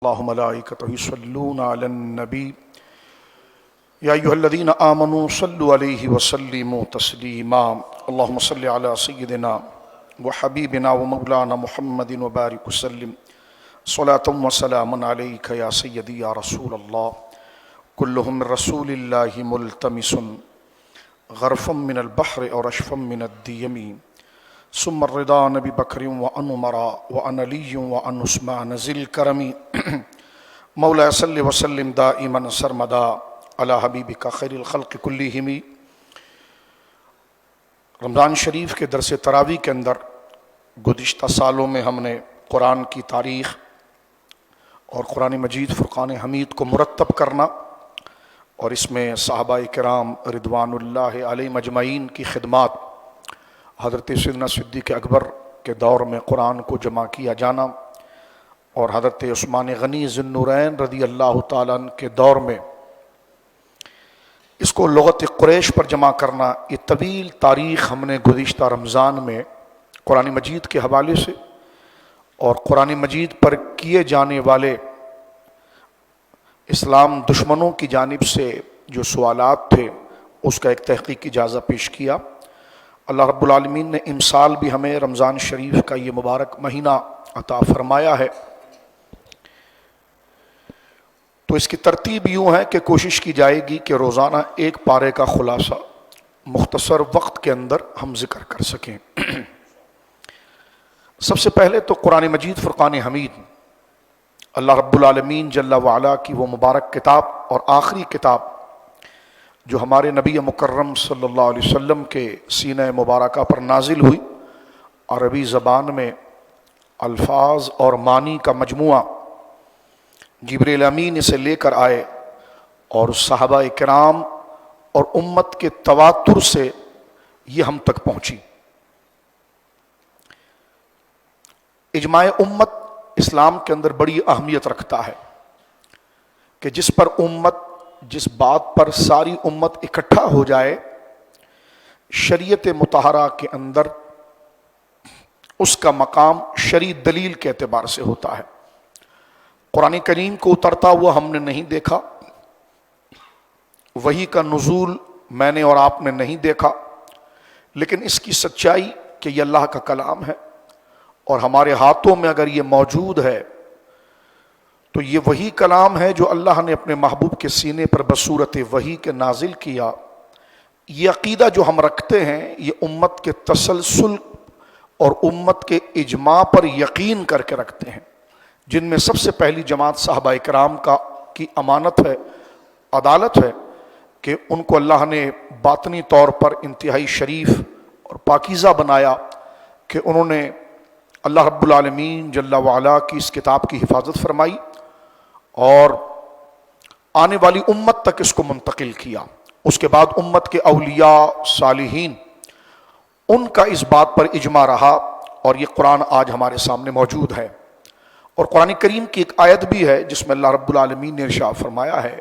اللہ ملائکتہ یصلون علی النبی یا ایھا الذین آمنوا صلوا علیہ وسلموا تسلیما اللہم صل علی سیدنا وحبیبنا ومولانا محمد وبارک وسلم صلاۃ وسلاما علیک یا سیدی یا رسول اللہ کلہم من رسول اللہ ملتمس غرفا من البحر اور اشفا من الدیم ثم الرضا نبی بکر وعن عمر وعن علی وعن عثمان ذی الکرم مولا صلی وسلم دائما سرمدا علی حبیبک خیر الخلق کلہم۔ رمضان شریف کے درس تراویح کے اندر گزشتہ سالوں میں ہم نے قرآن کی تاریخ اور قرآن مجید فرقان حمید کو مرتب کرنا اور اس میں صحابہ کرام رضوان اللہ علیہ مجمعین کی خدمات، حضرت سیدنا صدیق اکبر کے دور میں قرآن کو جمع کیا جانا اور حضرت عثمان غنی ذی النورین رضی اللہ تعالیٰ عنہ کے دور میں اس کو لغت قریش پر جمع کرنا، یہ طویل تاریخ ہم نے گزشتہ رمضان میں قرآن مجید کے حوالے سے اور قرآن مجید پر کیے جانے والے اسلام دشمنوں کی جانب سے جو سوالات تھے اس کا ایک تحقیقی جائزہ پیش کیا۔ اللہ رب العالمین نے امسال بھی ہمیں رمضان شریف کا یہ مبارک مہینہ عطا فرمایا ہے، تو اس کی ترتیب یوں ہے کہ کوشش کی جائے گی کہ روزانہ ایک پارے کا خلاصہ مختصر وقت کے اندر ہم ذکر کر سکیں۔ سب سے پہلے تو قرآن مجید فرقان حمید اللہ رب العالمین جل وعلا کی وہ مبارک کتاب اور آخری کتاب جو ہمارے نبی مکرم صلی اللہ علیہ وسلم کے سینہ مبارکہ پر نازل ہوئی، عربی زبان میں الفاظ اور معنی کا مجموعہ، جبریل امین اسے لے کر آئے اور صحابہ کرام اور امت کے تواتر سے یہ ہم تک پہنچی۔ اجماع امت اسلام کے اندر بڑی اہمیت رکھتا ہے کہ جس پر امت، جس بات پر ساری امت اکٹھا ہو جائے، شریعت مطہرہ کے اندر اس کا مقام شرعی دلیل کے اعتبار سے ہوتا ہے۔ قرآن کریم کو اترتا ہوا ہم نے نہیں دیکھا، وحی کا نزول میں نے اور آپ نے نہیں دیکھا، لیکن اس کی سچائی کہ یہ اللہ کا کلام ہے اور ہمارے ہاتھوں میں اگر یہ موجود ہے تو یہ وہی کلام ہے جو اللہ نے اپنے محبوب کے سینے پر بصورت وحی کے نازل کیا۔ یہ عقیدہ جو ہم رکھتے ہیں یہ امت کے تسلسل اور امت کے اجماع پر یقین کر کے رکھتے ہیں، جن میں سب سے پہلی جماعت صحابہ کرام کی امانت ہے، عدالت ہے کہ ان کو اللہ نے باطنی طور پر انتہائی شریف اور پاکیزہ بنایا کہ انہوں نے اللہ رب العالمین جل وعلا کی اس کتاب کی حفاظت فرمائی اور آنے والی امت تک اس کو منتقل کیا۔ اس کے بعد امت کے اولیاء صالحین ان کا اس بات پر اجماع رہا اور یہ قرآن آج ہمارے سامنے موجود ہے۔ اور قرآن کریم کی ایک آیت بھی ہے جس میں اللہ رب العالمین نے ارشاد فرمایا ہے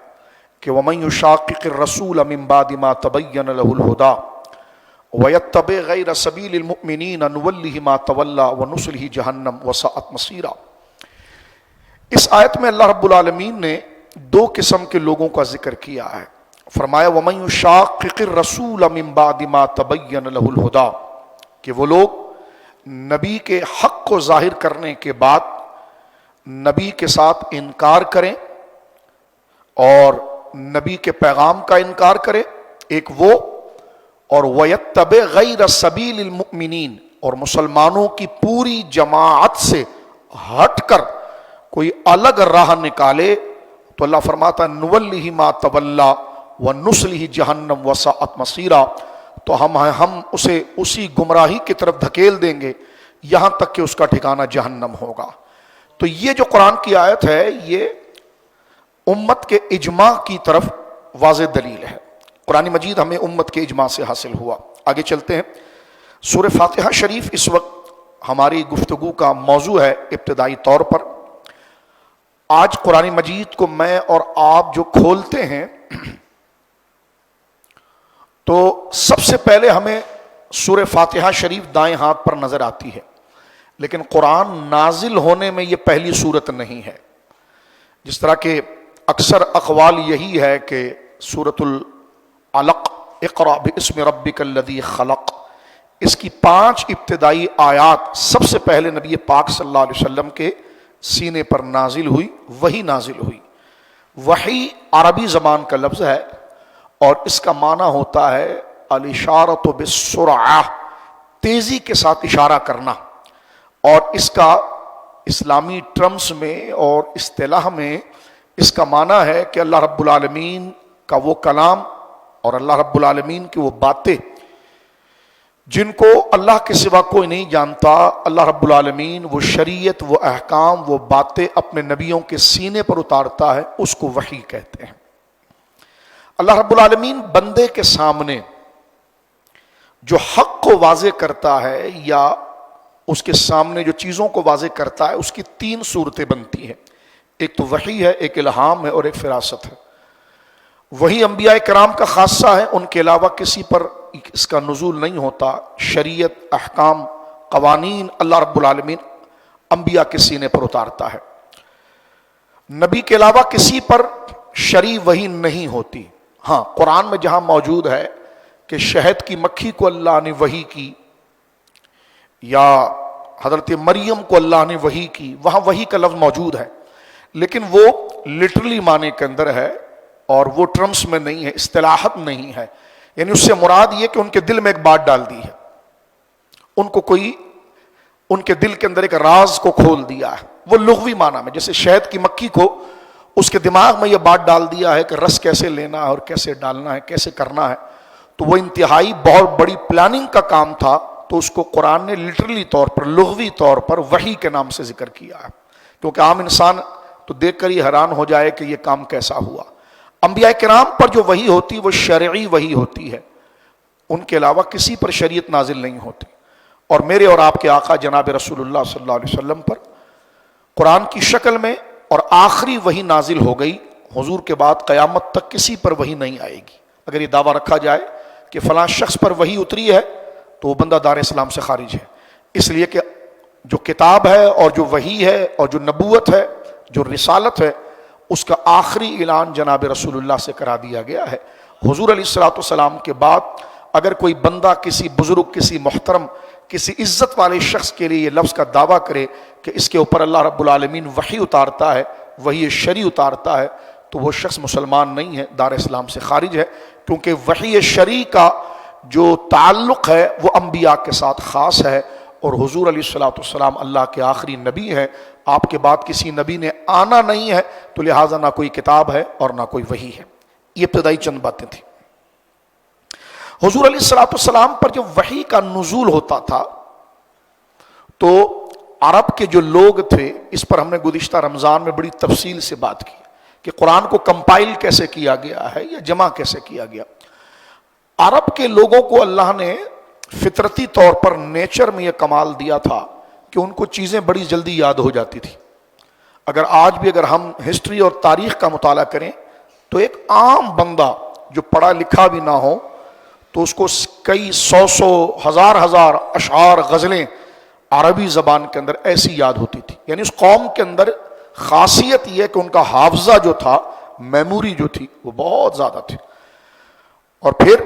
کہ وَمَن يُشَاقِقِ الرَّسُولَ مِن بَعْدِ مَا تَبَيَّنَ لَهُ الْهُدَىٰ وَيَتَّبِعْ غَيْرَ سَبِيلِ الْمُؤْمِنِينَ نُوَلِّهِ مَا تَوَلَّىٰ وَنُصْلِهِ جَهَنَّمَ وَسَاءَتْ مَصِيرًا۔ اس آیت میں اللہ رب العالمین نے دو قسم کے لوگوں کا ذکر کیا ہے۔ فرمایا وَمَن يُشَاقِقِ الرَّسُولَ مِن بَعْدِ مَا تَبَيَّنَ لَهُ الْهُدَىٰ، کہ وہ لوگ نبی کے حق کو ظاہر کرنے کے بعد نبی کے ساتھ انکار کریں اور نبی کے پیغام کا انکار کریں، ایک وہ، اور وَيَتَّبِعْ غَيْرَ سَبِيلِ الْمُؤْمِنِينَ، اور مسلمانوں کی پوری جماعت سے ہٹ کر کوئی الگ راہ نکالے تو اللہ فرماتا نُوَلِّهِ مَا تَوَلَّىٰ وَنُصْلِهِ جَهَنَّمَ وَسَاءَتْ مَصِيرًا، تو ہم اسے اسی گمراہی کی طرف دھکیل دیں گے یہاں تک کہ اس کا ٹھکانہ جہنم ہوگا۔ تو یہ جو قرآن کی آیت ہے یہ امت کے اجماع کی طرف واضح دلیل ہے۔ قرآن مجید ہمیں امت کے اجماع سے حاصل ہوا۔ آگے چلتے ہیں۔ سورہ فاتحہ شریف اس وقت ہماری گفتگو کا موضوع ہے ابتدائی طور پر۔ آج قرآن مجید کو میں اور آپ جو کھولتے ہیں تو سب سے پہلے ہمیں سورہ فاتحہ شریف دائیں ہاتھ پر نظر آتی ہے، لیکن قرآن نازل ہونے میں یہ پہلی صورت نہیں ہے۔ جس طرح کہ اکثر اقوال یہی ہے کہ سورۃ العلق اقرأ باسم ربک الذی خلق، اس کی 5 ابتدائی آیات سب سے پہلے نبی پاک صلی اللہ علیہ وسلم کے سینے پر نازل ہوئی، وہی نازل ہوئی۔ وحی عربی زبان کا لفظ ہے اور اس کا معنی ہوتا ہے الاشارۃ بالسرعہ، تیزی کے ساتھ اشارہ کرنا، اور اس کا اسلامی ٹرمز میں اور اصطلاح میں اس کا معنی ہے کہ اللہ رب العالمین کا وہ کلام اور اللہ رب العالمین کی وہ باتیں جن کو اللہ کے سوا کوئی نہیں جانتا، اللہ رب العالمین وہ شریعت، وہ احکام، وہ باتیں اپنے نبیوں کے سینے پر اتارتا ہے، اس کو وحی کہتے ہیں۔ اللہ رب العالمین بندے کے سامنے جو حق کو واضح کرتا ہے یا اس کے سامنے جو چیزوں کو واضح کرتا ہے، اس کی 3 صورتیں بنتی ہیں۔ ایک تو وحی ہے، ایک الہام ہے اور ایک فراست ہے۔ وہی انبیاء کرام کا خاصہ ہے، ان کے علاوہ کسی پر اس کا نزول نہیں ہوتا۔ شریعت، احکام، قوانین اللہ رب العالمین انبیاء کے سینے پر اتارتا ہے۔ نبی کے علاوہ کسی پر شرعی وحی نہیں ہوتی۔ ہاں، قرآن میں جہاں موجود ہے کہ شہد کی مکھی کو اللہ نے وحی کی یا حضرت مریم کو اللہ نے وحی کی، وہاں وحی کا لفظ موجود ہے، لیکن وہ لٹرلی معنی کے اندر ہے اور وہ ٹرمز میں نہیں ہے، اصطلاحات نہیں ہے۔ یعنی اس سے مراد یہ کہ ان کے دل میں ایک بات ڈال دی ہے، ان کو کوئی ان کے دل کے اندر ایک راز کو کھول دیا ہے۔ وہ لغوی معنی میں، جیسے شہد کی مکھی کو اس کے دماغ میں یہ بات ڈال دیا ہے کہ رس کیسے لینا ہے اور کیسے ڈالنا ہے، کیسے کرنا ہے، تو وہ انتہائی بہت بڑی پلاننگ کا کام تھا، تو اس کو قرآن نے لٹرلی طور پر، لغوی طور پر وحی کے نام سے ذکر کیا ہے، کیونکہ عام انسان تو دیکھ کر ہی حیران ہو جائے کہ یہ کام کیسا ہوا۔ انبیاء کرام پر جو وحی ہوتی وہ شرعی وحی ہوتی ہے، ان کے علاوہ کسی پر شریعت نازل نہیں ہوتی۔ اور میرے اور آپ کے آقا جناب رسول اللہ صلی اللہ علیہ وسلم پر قرآن کی شکل میں اور آخری وحی نازل ہو گئی، حضور کے بعد قیامت تک کسی پر وحی نہیں آئے گی۔ اگر یہ دعویٰ رکھا جائے کہ فلاں شخص پر وحی اتری ہے تو وہ بندہ دار اسلام سے خارج ہے، اس لیے کہ جو کتاب ہے اور جو وحی ہے اور جو نبوت ہے، جو رسالت ہے، اس کا آخری اعلان جناب رسول اللہ سے کرا دیا گیا ہے۔ حضور علیہ الصلوۃ والسلام کے بعد اگر کوئی بندہ کسی بزرگ، کسی محترم، کسی عزت والے شخص کے لیے یہ لفظ کا دعویٰ کرے کہ اس کے اوپر اللہ رب العالمین وحی اتارتا ہے، وحی شرعی اتارتا ہے، تو وہ شخص مسلمان نہیں ہے، دار اسلام سے خارج ہے، کیونکہ وحی شرعی کا جو تعلق ہے وہ انبیاء کے ساتھ خاص ہے، اور حضور علیہ الصلوۃ والسلام اللہ کے آخری نبی ہیں، آپ کے بعد کسی نبی نے آنا نہیں ہے، تو لہٰذا نہ کوئی کتاب ہے اور نہ کوئی وحی ہے۔ یہ ابتدائی چند باتیں تھیں۔ حضور علیہ الصلوۃ والسلام پر جب وحی کا نزول ہوتا تھا تو عرب کے جو لوگ تھے، اس پر ہم نے گزشتہ رمضان میں بڑی تفصیل سے بات کی کہ قرآن کو کمپائل کیسے کیا گیا ہے یا جمع کیسے کیا گیا۔ عرب کے لوگوں کو اللہ نے فطرتی طور پر نیچر میں یہ کمال دیا تھا کہ ان کو چیزیں بڑی جلدی یاد ہو جاتی تھی۔ اگر آج بھی اگر ہم ہسٹری اور تاریخ کا مطالعہ کریں تو ایک عام بندہ جو پڑھا لکھا بھی نہ ہو تو اس کو کئی سو ہزار اشعار، غزلیں عربی زبان کے اندر ایسی یاد ہوتی تھی۔ یعنی اس قوم کے اندر خاصیت یہ کہ ان کا حافظہ جو تھا، میموری جو تھی، وہ بہت زیادہ تھی۔ اور پھر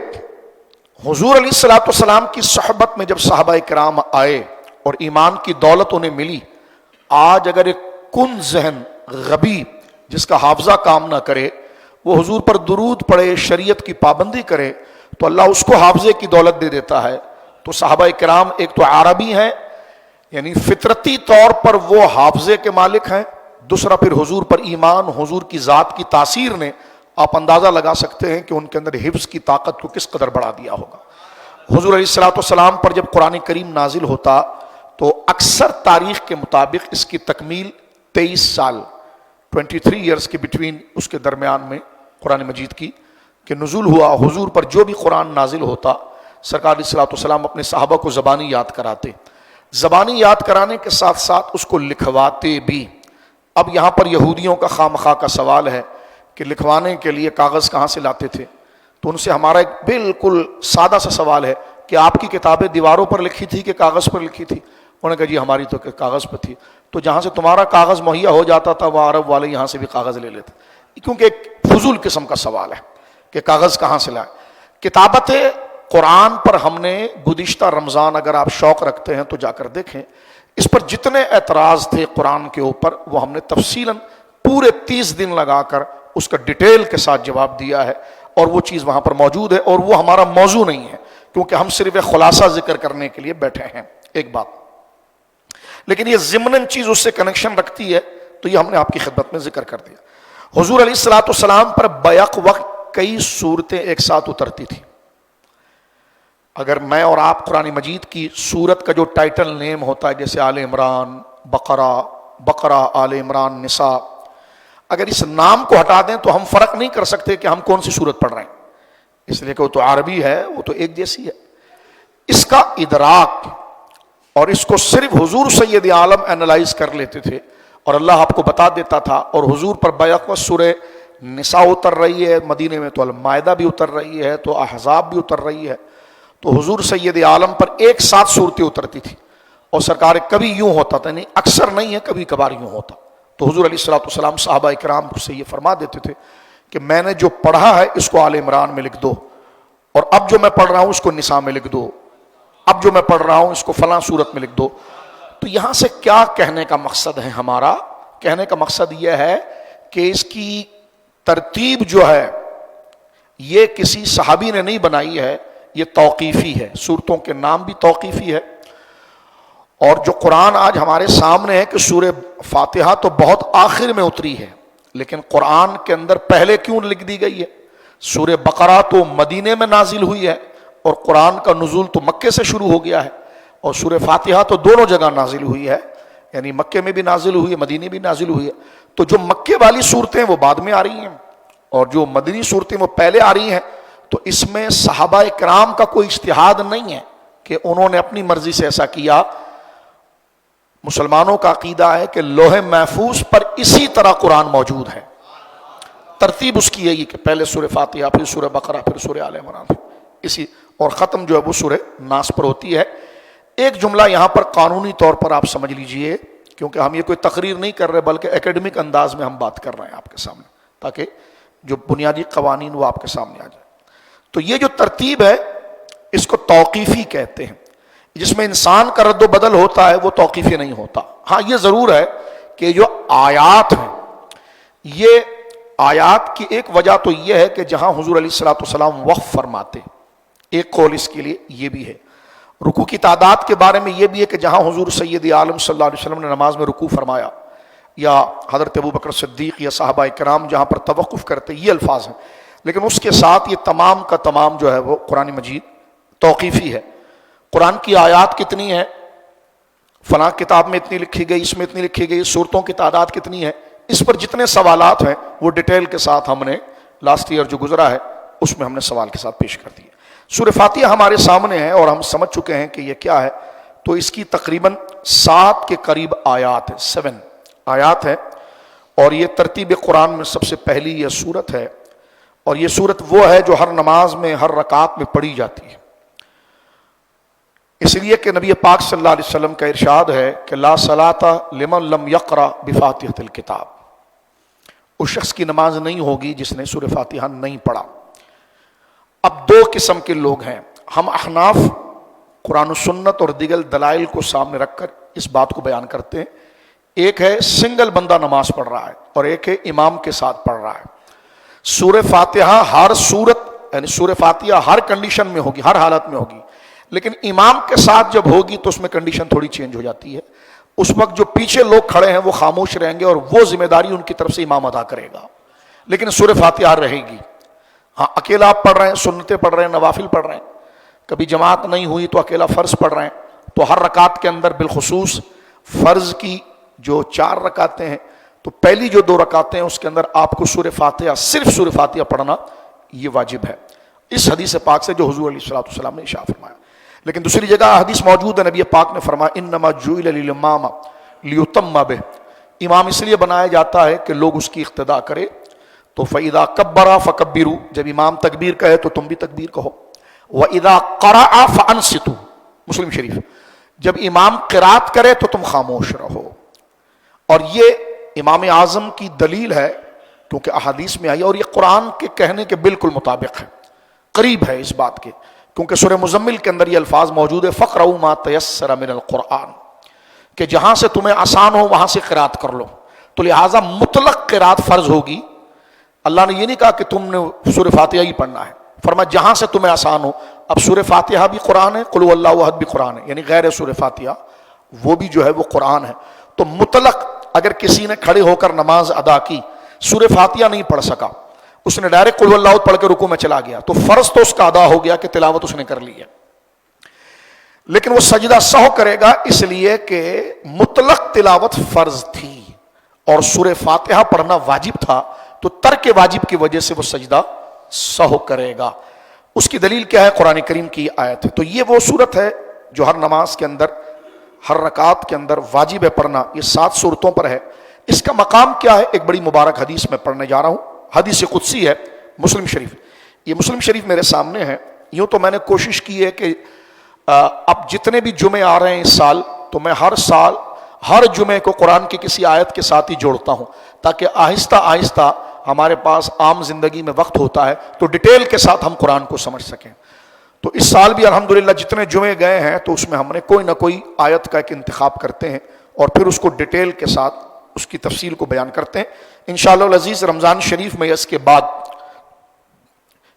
حضور علیہ الصلوۃ والسلام کی صحبت میں جب صحابہ کرام آئے اور ایمان کی دولت انہیں ملی، آج اگر ایک کن ذہن غبی جس کا حافظہ کام نہ کرے وہ حضور پر درود پڑھے، شریعت کی پابندی کرے، تو اللہ اس کو حافظے کی دولت دے دیتا ہے۔ تو صحابہ کرام ایک تو عربی ہیں، یعنی فطرتی طور پر وہ حافظے کے مالک ہیں، دوسرا پھر حضور پر ایمان، حضور کی ذات کی تاثیر نے آپ اندازہ لگا سکتے ہیں کہ ان کے اندر حفظ کی طاقت کو کس قدر بڑھا دیا ہوگا۔ حضور علیہ الصلوۃ والسلام پر جب قرآن کریم نازل ہوتا تو اکثر تاریخ کے مطابق اس کی تکمیل 23 سال 23 ایئرز کے بٹوین، اس کے درمیان میں قرآن مجید کی کہ نزول ہوا۔ حضور پر جو بھی قرآن نازل ہوتا سرکار علیہ الصلوۃ والسلام اپنے صحابہ کو زبانی یاد کراتے، زبانی یاد کرانے کے ساتھ ساتھ اس کو لکھواتے بھی۔ اب یہاں پر یہودیوں کا خامخواہ کا سوال ہے کہ لکھوانے کے لیے کاغذ کہاں سے لاتے تھے، تو ان سے ہمارا ایک بالکل سادہ سا سوال ہے کہ آپ کی کتابیں دیواروں پر لکھی تھی کہ کاغذ پر لکھی تھی؟ انہوں نے کہا جی ہماری تو کاغذ پہ تھی. تو جہاں سے تمہارا کاغذ مہیا ہو جاتا تھا وہ عرب والے یہاں سے بھی کاغذ لے لیتے, کیونکہ ایک فضول قسم کا سوال ہے کہ کاغذ کہاں سے لائے. کتابت قرآن پر ہم نے گزشتہ رمضان, اگر آپ شوق رکھتے ہیں تو جا کر دیکھیں, اس پر جتنے اعتراض تھے قرآن کے اوپر وہ ہم نے تفصیلاً پورے 30 دن لگا کر اس کا ڈیٹیل کے ساتھ جواب دیا ہے, اور وہ چیز وہاں پر موجود ہے, اور وہ ہمارا موضوع نہیں ہے کیونکہ ہم صرف ایک خلاصہ ذکر کرنے کے لیے بیٹھے ہیں. ایک بات, لیکن یہ ضمناً چیز اس سے کنیکشن رکھتی ہے تو یہ ہم نے آپ کی خدمت میں ذکر کر دیا. حضور علیہ الصلوۃ والسلام پر بیک وقت کئی صورتیں ایک ساتھ اترتی تھی. اگر میں اور آپ قرآن مجید کی سورت کا جو ٹائٹل نیم ہوتا ہے, جیسے آل عمران, بقرہ, آل عمران, نساء, اگر اس نام کو ہٹا دیں تو ہم فرق نہیں کر سکتے کہ ہم کون سی سورت پڑھ رہے ہیں, اس لیے کہ وہ تو عربی ہے, وہ تو ایک جیسی ہے. اس کا ادراک اور اس کو صرف حضور سید عالم اینالائز کر لیتے تھے اور اللہ آپ کو بتا دیتا تھا. اور حضور پر بیک وقت سورہ نساء اتر رہی ہے مدینے میں, تو المائدہ بھی اتر رہی ہے, تو احزاب بھی اتر رہی ہے, تو حضور سید عالم پر ایک ساتھ صورتیں اترتی تھی. اور سرکار کبھی یوں ہوتا تھا, نہیں اکثر نہیں ہے, کبھی کبھار یوں ہوتا. تو حضور علیہ الصلوۃ والسلام صحابہ کرام سے یہ فرما دیتے تھے کہ میں نے جو پڑھا ہے اس کو آل عمران میں لکھ دو, اور اب جو میں پڑھ رہا ہوں اس کو نساء میں لکھ دو, اب جو میں پڑھ رہا ہوں اس کو فلاں صورت میں لکھ دو. تو یہاں سے کیا کہنے کا مقصد ہے ہمارا؟ کہنے کا مقصد یہ ہے کہ اس کی ترتیب جو ہے یہ کسی صحابی نے نہیں بنائی ہے, یہ توقیفی ہے. صورتوں کے نام بھی توقیفی ہے. اور جو قرآن آج ہمارے سامنے ہے کہ سورہ فاتحہ تو بہت آخر میں اتری ہے, لیکن قرآن کے اندر پہلے کیوں لکھ دی گئی ہے؟ سورہ بقرہ تو مدینے میں نازل ہوئی ہے اور قرآن کا نزول تو مکے سے شروع ہو گیا ہے, اور سورہ فاتحہ تو دونوں جگہ نازل ہوئی ہے, یعنی مکے میں بھی نازل ہوئی ہے, مدینے بھی نازل ہوئی ہے. تو جو مکے والی صورتیں وہ بعد میں آ رہی ہیں اور جو مدنی صورتیں وہ پہلے آ رہی ہیں. تو اس میں صحابہ کرام کا کوئی اجتہاد نہیں ہے کہ انہوں نے اپنی مرضی سے ایسا کیا. مسلمانوں کا عقیدہ ہے کہ لوح محفوظ پر اسی طرح قرآن موجود ہے, ترتیب اس کی یہی کہ پہلے سورہ فاتحہ, پھر سورہ بقرہ, پھر سورہ آل عمران, اسی, اور ختم جو ہے وہ سورہ ناس پر ہوتی ہے. ایک جملہ یہاں پر قانونی طور پر آپ سمجھ لیجئے, کیونکہ ہم یہ کوئی تقریر نہیں کر رہے بلکہ ایکیڈمک انداز میں ہم بات کر رہے ہیں آپ کے سامنے, تاکہ جو بنیادی قوانین وہ آپ کے سامنے آ جائے. تو یہ جو ترتیب ہے اس کو توقیفی کہتے ہیں. جس میں انسان کا رد و بدل ہوتا ہے وہ توقیفی نہیں ہوتا. ہاں یہ ضرور ہے کہ جو آیات ہیں, یہ آیات کی ایک وجہ تو یہ ہے کہ جہاں حضور علیہ الصلوۃ والسلام وقف فرماتے, ایک قول اس کے لیے یہ بھی ہے. رکوع کی تعداد کے بارے میں یہ بھی ہے کہ جہاں حضور سید عالم صلی اللہ علیہ وسلم نے نماز میں رکوع فرمایا, یا حضرت ابوبکر صدیق یا صحابہ کرام جہاں پر توقف کرتے, یہ الفاظ ہیں. لیکن اس کے ساتھ یہ تمام کا تمام جو ہے وہ قرآن مجید توقیفی ہے. قرآن کی آیات کتنی ہے, فلاں کتاب میں اتنی لکھی گئی, اس میں اتنی لکھی گئی, صورتوں کی تعداد کتنی ہے, اس پر جتنے سوالات ہیں وہ ڈیٹیل کے ساتھ ہم نے لاسٹ ایئر جو گزرا ہے اس میں ہم نے سوال کے ساتھ پیش کر دیے. سورہ فاتحہ ہمارے سامنے ہے اور ہم سمجھ چکے ہیں کہ یہ کیا ہے. تو اس کی تقریباً 7 کے قریب آیات ہیں, 7 آیات ہیں, اور یہ ترتیب قرآن میں سب سے پہلی یہ سورت ہے. اور یہ سورت وہ ہے جو ہر نماز میں ہر رکعت میں پڑھی جاتی ہے, اس لیے کہ نبی پاک صلی اللہ علیہ وسلم کا ارشاد ہے کہ لا صلاۃ لمن لم یقرأ بفاتحۃ الکتاب, اس شخص کی نماز نہیں ہوگی جس نے سورہ فاتحہ نہیں پڑھا. اب 2 قسم کے لوگ ہیں. ہم احناف قرآن و سنت اور دیگر دلائل کو سامنے رکھ کر اس بات کو بیان کرتے ہیں. ایک ہے سنگل بندہ نماز پڑھ رہا ہے اور ایک ہے امام کے ساتھ پڑھ رہا ہے. سورہ فاتحہ ہر صورت, یعنی سورہ فاتحہ ہر کنڈیشن میں ہوگی, ہر حالت میں ہوگی, لیکن امام کے ساتھ جب ہوگی تو اس میں کنڈیشن تھوڑی چینج ہو جاتی ہے. اس وقت جو پیچھے لوگ کھڑے ہیں وہ خاموش رہیں گے اور وہ ذمہ داری ان کی طرف سے امام ادا کرے گا, لیکن سورہ فاتحہ رہے گی. ہاں اکیلا آپ پڑھ رہے ہیں, سنتیں پڑھ رہے ہیں, نوافل پڑھ رہے ہیں, کبھی جماعت نہیں ہوئی تو اکیلا فرض پڑھ رہے ہیں, تو ہر رکعت کے اندر بالخصوص فرض کی جو 4 رکعتیں ہیں تو پہلی جو 2 رکعتیں ہیں اس کے اندر آپ کو سورہ فاتحہ, صرف سورہ فاتحہ پڑھنا یہ واجب ہے, اس حدیث پاک سے جو حضور علیہ الصلوۃ والسلام نے ارشاد فرمایا. لیکن دوسری جگہ حدیث موجود ہے, نبی پاک نے فرمایا انما جعل الامام لیتم بہ, امام اس لیے بنایا جاتا ہے کہ لوگ اس کی اقتداء کرے. تو فاذا کبر فکبروا, جب امام تکبیر کہے تو تم بھی تکبیر کہو. واذا قرأ فانصتوا, مسلم شریف, جب امام قرات کرے تو تم خاموش رہو. اور یہ امام اعظم کی دلیل ہے کیونکہ احادیث میں آئی اور یہ قرآن کے کہنے کے بالکل مطابق ہے, قریب ہے اس بات کے, کیونکہ سورہ مزمل کے اندر یہ الفاظ موجود ہے فقرؤوا ما تیسر من القرآن, کہ جہاں سے تمہیں آسان ہو وہاں سے قرات کر لو. تو لہٰذا مطلق قرات فرض ہوگی. اللہ نے یہ نہیں کہا کہ تم نے سورہ فاتحہ ہی پڑھنا ہے, فرمایا جہاں سے تمہیں آسان ہو. اب سورہ فاتحہ بھی قرآن ہے, قل هو اللہ احد بھی قرآن ہے, یعنی غیر سورہ فاتحہ وہ بھی جو ہے وہ قرآن ہے. تو مطلق اگر کسی نے کھڑے ہو کر نماز ادا کی, سورہ فاتحہ نہیں پڑھ سکا, اس نے ڈائریکٹ قل اللہ پڑھ کے رکوع میں چلا گیا, تو فرض تو اس کا ادا ہو گیا کہ تلاوت اس نے کر لی ہے, لیکن وہ سجدہ سہو کرے گا اس لیے کہ مطلق تلاوت فرض تھی اور سورہ فاتحہ پڑھنا واجب تھا, تو ترک واجب کی وجہ سے وہ سجدہ سہو کرے گا. اس کی دلیل کیا ہے؟ قرآن کریم کی آیت ہے. تو یہ وہ صورت ہے جو ہر نماز کے اندر, ہر رکعت کے اندر واجب ہے پڑھنا. یہ 7 صورتوں پر ہے. اس کا مقام کیا ہے؟ ایک بڑی مبارک حدیث میں پڑھنے جا رہا ہوں, حدیث قدسی ہے, مسلم شریف. یہ مسلم شریف میرے سامنے ہے. یوں تو میں نے کوشش کی ہے کہ اب جتنے بھی جمعے آ رہے ہیں اس سال, تو میں ہر سال ہر جمعے کو قرآن کی کسی آیت کے ساتھ ہی جوڑتا ہوں, تاکہ آہستہ آہستہ ہمارے پاس عام زندگی میں وقت ہوتا ہے تو ڈیٹیل کے ساتھ ہم قرآن کو سمجھ سکیں. تو اس سال بھی الحمدللہ جتنے جمعے گئے ہیں تو اس میں ہم نے کوئی نہ کوئی آیت کا ایک انتخاب کرتے ہیں اور پھر اس کو ڈیٹیل کے ساتھ اس کی تفصیل کو بیان کرتے ہیں. انشاءاللہ العزیز رمضان شریف میں اس کے بعد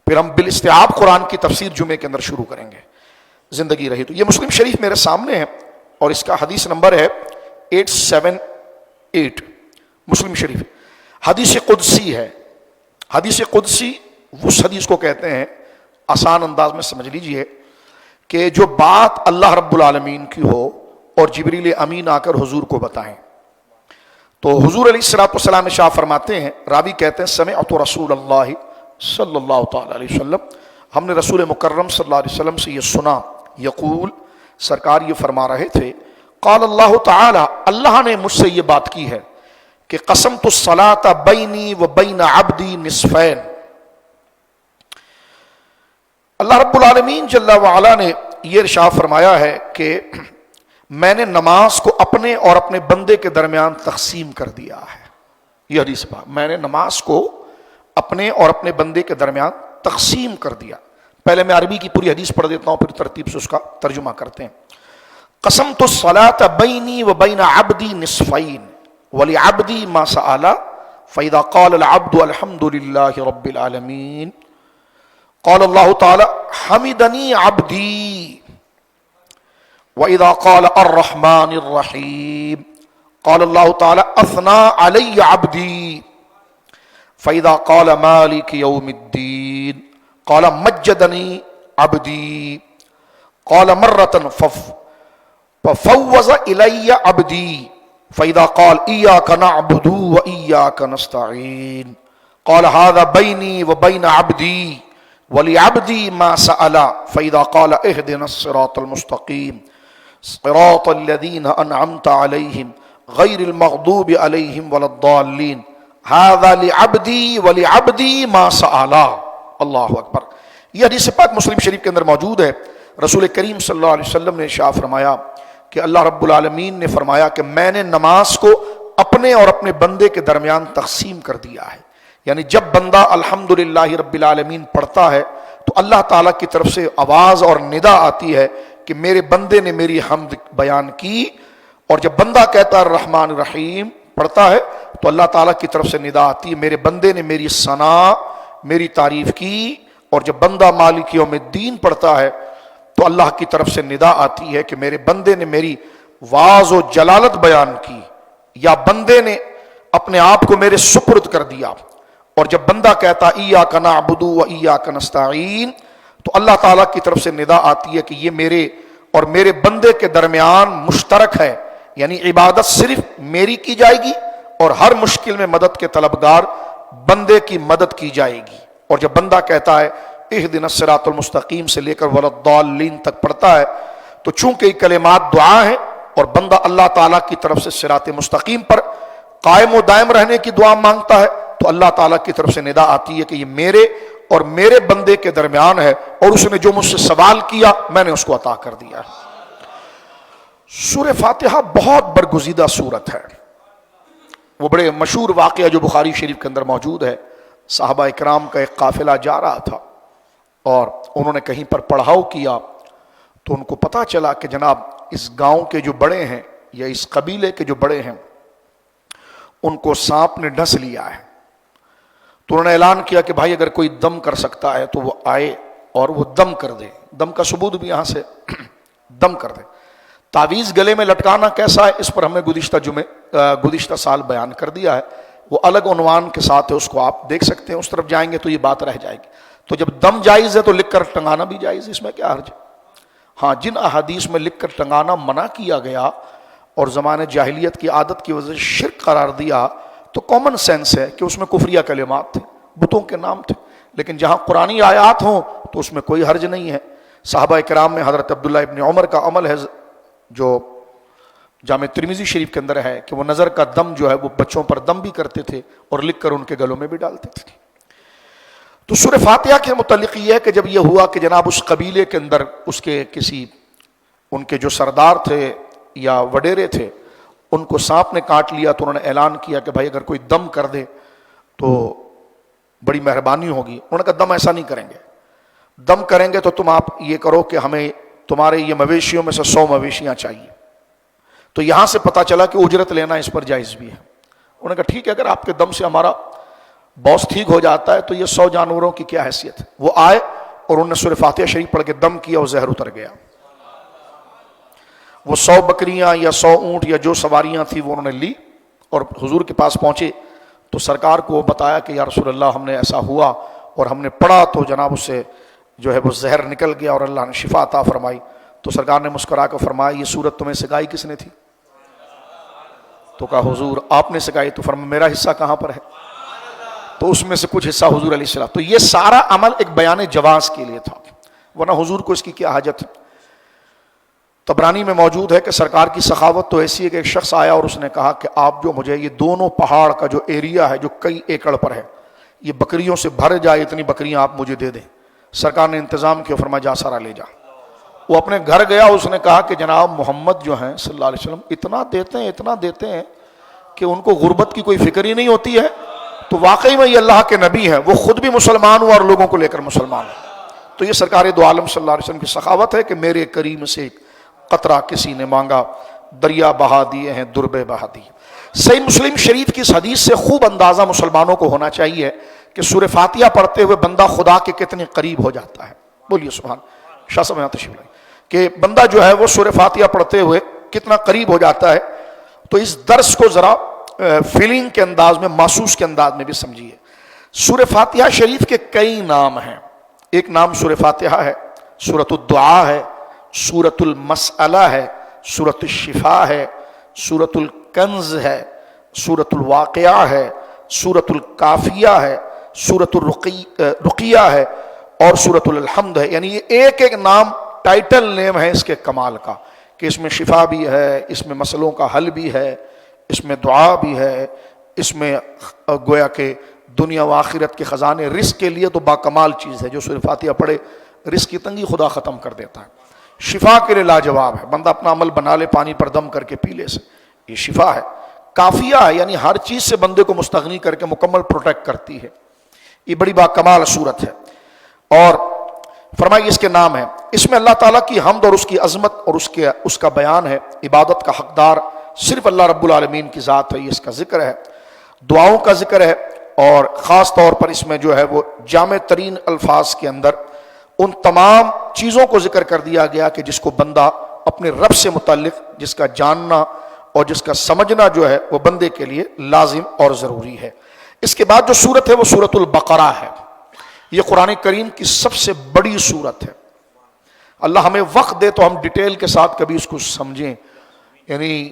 پھر ہم بالاستیعاب قرآن کی تفسیر جمعے کے اندر شروع کریں گے, زندگی رہی تو. یہ مسلم شریف میرے سامنے ہے اور اس کا حدیث نمبر ہے 878. مسلم شریف حدیث قدسی ہے. حدیث قدسی اس حدیث کو کہتے ہیں, آسان انداز میں سمجھ لیجئے, کہ جو بات اللہ رب العالمین کی ہو اور جبریل امین آ کر حضور کو بتائیں. تو حضور علیہ الصلوۃ والسلام ارشاد فرماتے ہیں, راوی کہتے ہیں سمعت رسول اللہ صلی اللہ تعالی علیہ وسلم, ہم نے رسول مکرم صلی اللہ علیہ وسلم سے یہ سنا, یقول, سرکار یہ فرما رہے تھے, قال اللہ تعالی, اللہ نے مجھ سے یہ بات کی ہے کہ قسمت الصلاۃ بینی و بین عبدی نصفین. اللہ رب العالمین جل وعلا نے یہ ارشاد فرمایا ہے کہ میں نے نماز کو اپنے اور اپنے بندے کے درمیان تقسیم کر دیا ہے. یہ حدیث پاک, میں نے نماز کو اپنے اور اپنے بندے کے درمیان تقسیم کر دیا. پہلے میں عربی کی پوری حدیث پڑھ دیتا ہوں, پھر ترتیب سے اس کا ترجمہ کرتے ہیں. قسمت الصلاۃ بینی و بین عبدی نصفین ولعبدی ما سأل فإذا قال العبد الحمد للہ رب العالمین قال اللہ تعالی حمدنی عبدی وإذا قال الرحمن الرحیم قال اللہ تعالی اثنى علی عبدی فإذا قال مالک یوم الدین قال مجدنی عبدی قال مرة ففوض الی عبدی فإذا قال إياك نعبد وإياك نستعين قال هذا بيني وبين عبدي ولعبدي ما سأل فإذا قال اهدنا الصراط المستقيم صراط الذين أنعمت عليهم غير المغضوب عليهم ولا الضالين هذا لعبدي ولعبدي ما سأل. اللہ اکبر. یہ حدیث پاک مسلم شریف کے اندر موجود ہے. رسول کریم صلی اللہ علیہ وسلم نے ارشاد فرمایا کہ اللہ رب العالمین نے فرمایا کہ میں نے نماز کو اپنے اور اپنے بندے کے درمیان تقسیم کر دیا ہے. یعنی جب بندہ الحمدللہ رب العالمین پڑھتا ہے تو اللہ تعالیٰ کی طرف سے آواز اور ندا آتی ہے کہ میرے بندے نے میری حمد بیان کی, اور جب بندہ کہتا ہے الرحمن الرحیم پڑھتا ہے تو اللہ تعالیٰ کی طرف سے ندا آتی ہے میرے بندے نے میری ثنا, میری تعریف کی. اور جب بندہ مالک یوم الدین پڑھتا ہے تو اللہ کی طرف سے ندا آتی ہے کہ میرے بندے نے میری واز و جلالت بیان کی, یا بندے نے اپنے آپ کو میرے سپرد کر دیا. اور جب بندہ کہتا ایاک نعبد و ایاک نستعین تو اللہ تعالیٰ کی طرف سے ندا آتی ہے کہ یہ میرے اور میرے بندے کے درمیان مشترک ہے, یعنی عبادت صرف میری کی جائے گی اور ہر مشکل میں مدد کے طلبگار بندے کی مدد کی جائے گی. اور جب بندہ کہتا ہے اہدنا الصراط المستقیم سے لے کر ولا الضالین تک پڑھتا ہے تو چونکہ یہ کلمات دعا ہیں اور بندہ اللہ تعالیٰ کی طرف سے صراط مستقیم پر قائم و دائم رہنے کی دعا مانگتا ہے تو اللہ تعالیٰ کی طرف سے ندا آتی ہے کہ یہ میرے اور میرے بندے کے درمیان ہے, اور اس نے جو مجھ سے سوال کیا میں نے اس کو عطا کر دیا. سورہ فاتحہ بہت برگزیدہ سورت ہے. وہ بڑے مشہور واقعہ جو بخاری شریف کے اندر موجود ہے، صحابہ اکرام کا ایک قافلہ جا رہا تھا اور انہوں نے کہیں پر پڑاؤ کیا تو ان کو پتا چلا کہ جناب اس گاؤں کے جو بڑے ہیں یا اس قبیلے کے جو بڑے ہیں ان کو سانپ نے ڈس لیا ہے. تو انہوں نے اعلان کیا کہ بھائی اگر کوئی دم کر سکتا ہے تو وہ آئے اور وہ دم کر دے. دم کا ثبوت بھی یہاں سے دم کر دے. تعویذ گلے میں لٹکانا کیسا ہے اس پر ہم نے گزشتہ سال بیان کر دیا ہے، وہ الگ عنوان کے ساتھ ہے، اس کو آپ دیکھ سکتے ہیں. اس طرف جائیں گے تو یہ بات رہ جائے گی. تو جب دم جائز ہے تو لکھ کر ٹنگانا بھی جائز ہے، اس میں کیا حرج ہے؟ ہاں، جن احادیث میں لکھ کر ٹنگانا منع کیا گیا اور زمانے جاہلیت کی عادت کی وجہ سے شرک قرار دیا تو کامن سینس ہے کہ اس میں کفریہ کلمات تھے، بتوں کے نام تھے. لیکن جہاں قرآنی آیات ہوں تو اس میں کوئی حرج نہیں ہے. صحابہ کرام میں حضرت عبداللہ ابن عمر کا عمل ہے جو جامع ترمذی شریف کے اندر ہے کہ وہ نظر کا دم جو ہے وہ بچوں پر دم بھی کرتے تھے اور لکھ کر ان کے گلوں میں بھی ڈالتے تھے. تو سورہ فاتحہ کے متعلق یہ ہے کہ جب یہ ہوا کہ جناب اس قبیلے کے اندر اس کے کسی ان کے جو سردار تھے یا وڈیرے تھے ان کو سانپ نے کاٹ لیا تو انہوں نے اعلان کیا کہ بھائی اگر کوئی دم کر دے تو بڑی مہربانی ہوگی. انہوں نے کہا دم ایسا نہیں کریں گے، دم کریں گے تو تم آپ یہ کرو کہ ہمیں تمہارے یہ مویشیوں میں سے 100 مویشیاں چاہیے. تو یہاں سے پتا چلا کہ اجرت لینا اس پر جائز بھی ہے. انہوں نے کہا ٹھیک ہے، اگر آپ کے دم سے ہمارا باس ٹھیک ہو جاتا ہے تو یہ 100 جانوروں کی کیا حیثیت ہے. وہ آئے اور انہوں نے سورہ فاتحہ شریف پڑھ کے دم کیا اور زہر اتر گیا. وہ 100 بکریاں یا 100 اونٹ یا جو سواریاں تھیں وہ انہوں نے لی اور حضور کے پاس پہنچے تو سرکار کو وہ بتایا کہ یا رسول اللہ ہم نے ایسا ہوا اور ہم نے پڑھا تو جناب اس سے جو ہے وہ زہر نکل گیا اور اللہ نے شفا عطا فرمائی. تو سرکار نے مسکرا کر فرمایا یہ سورت تمہیں سکھائی کس نے تھی؟ تو کہا حضور آپ نے سکھائی. تو فرمایا میرا حصہ کہاں پر ہے؟ تو اس میں سے کچھ حصہ حضور علیہ السلام. تو یہ سارا عمل ایک بیان جواز کے لیے تھا، ورنہ حضور کو اس کی کیا حاجت. طبرانی میں موجود ہے کہ سرکار کی سخاوت تو ایسی ہے کہ ایک شخص آیا اور اس نے کہا کہ آپ جو مجھے یہ دونوں پہاڑ کا جو ایریا ہے جو کئی ایکڑ پر ہے یہ بکریوں سے بھر جائے، اتنی بکریاں آپ مجھے دے دیں. سرکار نے انتظام کیا، فرمایا جا سارا لے جا. وہ اپنے گھر گیا، اس نے کہا کہ جناب محمد جو ہیں صلی اللہ علیہ وسلم اتنا دیتے ہیں کہ ان کو غربت کی کوئی فکر ہی نہیں ہوتی ہے. تو واقعی میں یہ اللہ کے نبی ہیں، وہ خود بھی مسلمان ہوا اور لوگوں کو لے کر مسلمان ہوا. تو یہ سرکار دو عالم صلی اللہ علیہ وسلم کی سخاوت ہے کہ میرے کریم سے ایک قطرہ کسی نے مانگا، دریا بہا دیے ہیں، دربے بہا دیے. صحیح مسلم شریف کی اس حدیث سے خوب اندازہ مسلمانوں کو ہونا چاہیے کہ سورہ فاتحہ پڑھتے ہوئے بندہ خدا کے کتنے قریب ہو جاتا ہے. بولیے سبحان. شاہ صاحب یہاں تشریف لائیں کہ بندہ جو ہے وہ سورہ فاتحہ پڑھتے ہوئے کتنا قریب ہو جاتا ہے. تو اس درس کو ذرا فیلنگ کے انداز میں، محسوس کے انداز میں بھی سمجھیے. سورہ فاتحہ شریف کے کئی نام ہیں. ایک نام سورہ فاتحہ ہے، سورۃ الدعاء ہے، سورۃ المسئلہ ہے، سورۃ الشفاء ہے، سورۃ الکنز ہے، سورۃ الواقعہ ہے، سورۃ الکافیہ ہے، سورۃ الرقیہ ہے اور سورۃ الحمد ہے. یعنی یہ ایک ایک نام ٹائٹل نیم ہے اس کے کمال کا کہ اس میں شفا بھی ہے، اس میں مسئلوں کا حل بھی ہے، اس میں دعا بھی ہے، اس میں گویا کہ دنیا و آخرت کے خزانے. رزق کے لیے تو باکمال چیز ہے، جو سورہ فاتحہ پڑھے رزق کی تنگی خدا ختم کر دیتا ہے. شفا کے لیے لاجواب ہے، بندہ اپنا عمل بنا لے پانی پر دم کر کے پی لے سے، یہ شفا ہے. کافیہ ہے، یعنی ہر چیز سے بندے کو مستغنی کر کے مکمل پروٹیکٹ کرتی ہے. یہ بڑی باکمال صورت ہے. اور فرمائیے اس کے نام ہے، اس میں اللہ تعالیٰ کی حمد اور اس کی عظمت اور اس کا بیان ہے. عبادت کا حقدار صرف اللہ رب العالمین کی ذات ہے، یہ اس کا ذکر ہے. دعاؤں کا ذکر ہے اور خاص طور پر اس میں جو ہے وہ جامع ترین الفاظ کے اندر ان تمام چیزوں کو ذکر کر دیا گیا کہ جس کو بندہ اپنے رب سے متعلق جس کا جاننا اور جس کا سمجھنا جو ہے وہ بندے کے لیے لازم اور ضروری ہے. اس کے بعد جو سورت ہے وہ سورۃ البقرہ ہے. یہ قرآن کریم کی سب سے بڑی سورت ہے. اللہ ہمیں وقت دے تو ہم ڈیٹیل کے ساتھ کبھی اس کو سمجھیں. یعنی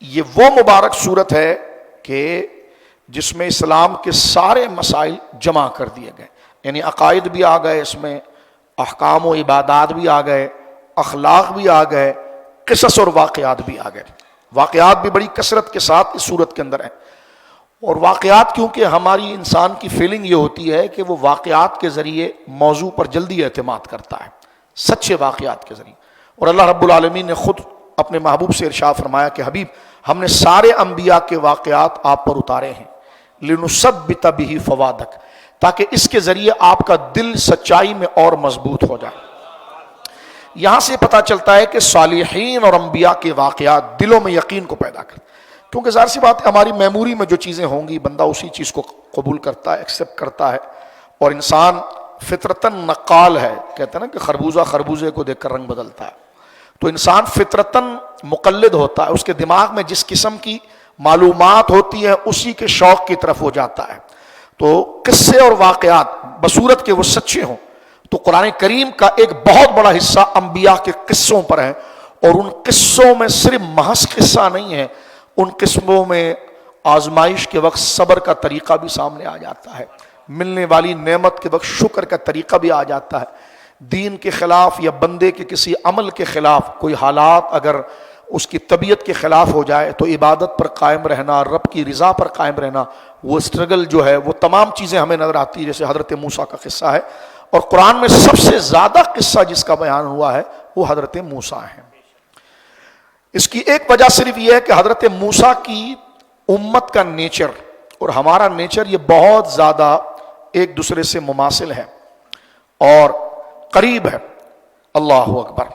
یہ وہ مبارک سورت ہے کہ جس میں اسلام کے سارے مسائل جمع کر دیے گئے. یعنی عقائد بھی آ گئے، اس میں احکام و عبادات بھی آ گئے، اخلاق بھی آ گئے، قصص اور واقعات بھی آ گئے. واقعات بھی بڑی کثرت کے ساتھ اس سورت کے اندر ہیں. اور واقعات کیونکہ ہماری انسان کی فیلنگ یہ ہوتی ہے کہ وہ واقعات کے ذریعے موضوع پر جلدی اعتماد کرتا ہے، سچے واقعات کے ذریعے. اور اللہ رب العالمین نے خود اپنے محبوب سے ارشاد فرمایا کہ حبیب ہم نے سارے انبیاء کے واقعات آپ پر اتارے ہیں لنثبت بہ فؤادک، تاکہ اس کے ذریعے آپ کا دل سچائی میں اور مضبوط ہو جائے۔ یہاں سے پتہ چلتا ہے کہ صالحین اور انبیاء کے واقعات دلوں میں یقین کو پیدا کرتے، کیونکہ ظاہر سی بات ہے ہماری میموری میں جو چیزیں ہوں گی بندہ اسی چیز کو قبول کرتا ہے، ایکسیپٹ کرتا ہے، اور انسان فطرتاً نقال ہے، کہتے ہیں نا کہ خربوزہ خربوزے کو دیکھ کر رنگ بدلتا ہے، تو انسان فطرتاً مقلد ہوتا ہے، اس کے دماغ میں جس قسم کی معلومات ہوتی ہیں اسی کے شوق کی طرف وہ جاتا ہے۔ تو قصے اور واقعات بصورت کے وہ سچے ہوں تو قرآن کریم کا ایک بہت بڑا حصہ انبیاء کے قصوں پر ہے، اور ان قصوں میں صرف محض قصہ نہیں ہے، ان قسموں میں آزمائش کے وقت صبر کا طریقہ بھی سامنے آ جاتا ہے، ملنے والی نعمت کے وقت شکر کا طریقہ بھی آ جاتا ہے، دین کے خلاف یا بندے کے کسی عمل کے خلاف کوئی حالات اگر اس کی طبیعت کے خلاف ہو جائے تو عبادت پر قائم رہنا، رب کی رضا پر قائم رہنا، وہ اسٹرگل جو ہے وہ تمام چیزیں ہمیں نظر آتی ہیں، جیسے حضرت موسیٰ کا قصہ ہے، اور قرآن میں سب سے زیادہ قصہ جس کا بیان ہوا ہے وہ حضرت موسیٰ ہے۔ اس کی ایک وجہ صرف یہ ہے کہ حضرت موسیٰ کی امت کا نیچر اور ہمارا نیچر یہ بہت زیادہ ایک دوسرے سے مماثل ہے اور قریب ہے۔ اللہ اکبر۔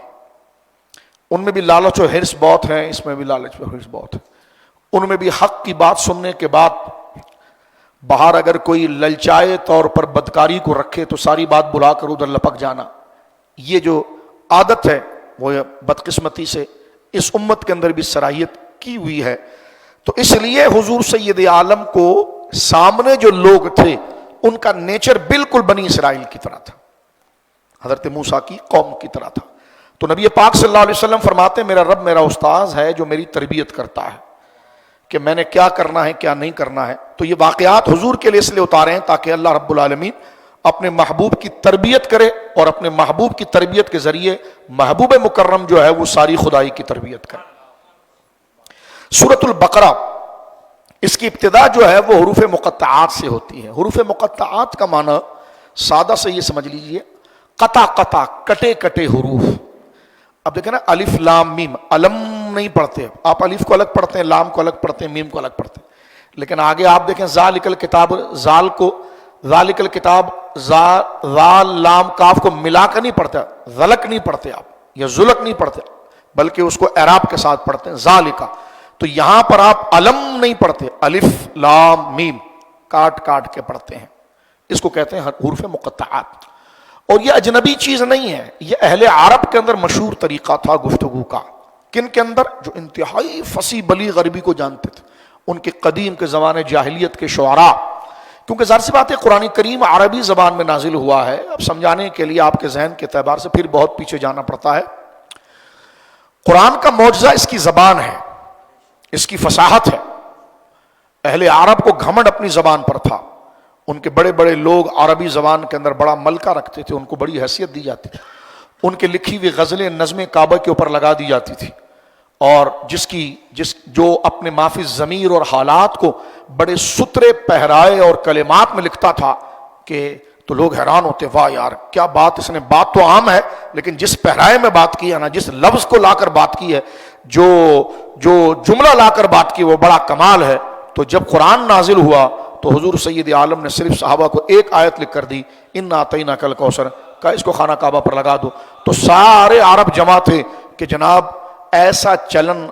ان میں بھی لالچ و حرص بہت ہے، اس میں بھی لالچ و حرص بہت ہے۔ ان میں بھی حق کی بات سننے کے بعد باہر اگر کوئی للچائے طور پر بدکاری کو رکھے تو ساری بات بلا کر ادھر لپک جانا، یہ جو عادت ہے وہ بدقسمتی سے اس امت کے اندر بھی صلاحیت کی ہوئی ہے۔ تو اس لیے حضور سید عالم کو سامنے جو لوگ تھے ان کا نیچر بالکل بنی اسرائیل کی طرح تھا، حضرت موسیٰ کی قوم کی طرح تھا۔ تو نبی پاک صلی اللہ علیہ وسلم فرماتے ہیں میرا رب میرا استاذ ہے جو میری تربیت کرتا ہے کہ میں نے کیا کرنا ہے کیا نہیں کرنا ہے۔ تو یہ واقعات حضور کے لیے اس لیے اتارے ہیں تاکہ اللہ رب العالمین اپنے محبوب کی تربیت کرے، اور اپنے محبوب کی تربیت کے ذریعے محبوب مکرم جو ہے وہ ساری خدائی کی تربیت کرے۔ سورۃ البقرہ اس کی ابتدا جو ہے وہ حروف مقطعات سے ہوتی ہے۔ حروف مقطعات کا معنی سادہ سے یہ سمجھ لیجئے، قطع قطع، کٹے کٹے حروف۔ اب دیکھیں نا الف لام میم، علم نہیں پڑھتے آپ، الف کو الگ پڑھتے ہیں، لام کو الگ پڑھتے ہیں، میم کو الگ پڑھتے ہیں، لیکن آگے آپ دیکھیں ذالک الکتاب، زال کو ذالک الکتاب زال لام کاف کو ملا کر نہیں پڑھتے، ذلک نہیں پڑھتے آپ یا ذلک نہیں پڑھتے، بلکہ اس کو اعراب کے ساتھ پڑھتے ہیں ذالکا۔ تو یہاں پر آپ علم نہیں پڑھتے، الف لام میم کاٹ کاٹ کے پڑھتے ہیں، اس کو کہتے ہیں حروف مقطعات۔ اور یہ اجنبی چیز نہیں ہے، یہ اہل عرب کے اندر مشہور طریقہ تھا گفتگو کا۔ کن کے اندر؟ جو انتہائی فصیح بلیغ عربی کو جانتے تھے، ان کے قدیم کے زمانے جاہلیت کے شعراء، کیونکہ ظاہر سی بات ہے قرآن کریم عربی زبان میں نازل ہوا ہے۔ اب سمجھانے کے لیے آپ کے ذہن کے اعتبار سے پھر بہت پیچھے جانا پڑتا ہے۔ قرآن کا معجزہ اس کی زبان ہے، اس کی فصاحت ہے۔ اہل عرب کو گھمنڈ اپنی زبان پر تھا، ان کے بڑے بڑے لوگ عربی زبان کے اندر بڑا ملکہ رکھتے تھے، ان کو بڑی حیثیت دی جاتی تھی، ان کے لکھی ہوئی غزلیں نظم کعبہ کے اوپر لگا دی جاتی تھی، اور جو اپنے مافی ضمیر اور حالات کو بڑے سترے پہرائے اور کلمات میں لکھتا تھا کہ تو لوگ حیران ہوتے، واہ یار کیا بات، اس نے بات تو عام ہے لیکن جس پہرائے میں بات کی ہے نا، جس لفظ کو لا کر بات کی ہے، جو جملہ لا کر بات کی وہ بڑا کمال ہے۔ تو جب قرآن نازل ہوا تو حضور سید عالم نے صرف صحابہ کو ایک آیت لکھ کر دی، انا اعطیناک الکوثر، کا اس کو خانہ کعبہ پر لگا دو، تو سارے عرب جمع تھے کہ جناب ایسا چلن،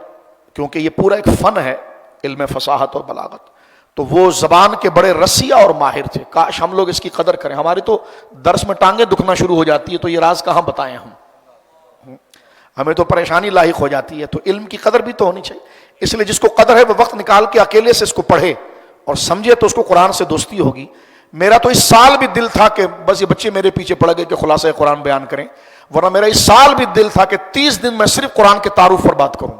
کیونکہ یہ پورا ایک فن ہے علم فصاحت اور بلاغت، تو وہ زبان کے بڑے رسیہ اور ماہر تھے۔ کاش ہم لوگ اس کی قدر کریں، ہماری تو درس میں ٹانگیں دکھنا شروع ہو جاتی ہے تو یہ راز کہاں بتائیں ہمیں تو پریشانی لاحق ہو جاتی ہے۔ تو علم کی قدر بھی تو ہونی چاہیے، اس لیے جس کو قدر ہے وہ وقت نکال کے اکیلے سے اس کو پڑھے اور سمجھے تو اس کو قرآن سے دوستی ہوگی۔ میرا تو اس سال بھی دل تھا کہ بس یہ بچے میرے پیچھے پڑ گئے کہ خلاصہ قرآن بیان کریں، ورنہ میرا اس سال بھی دل تھا کہ 30 دن میں صرف قرآن کے تعارف پر بات کروں،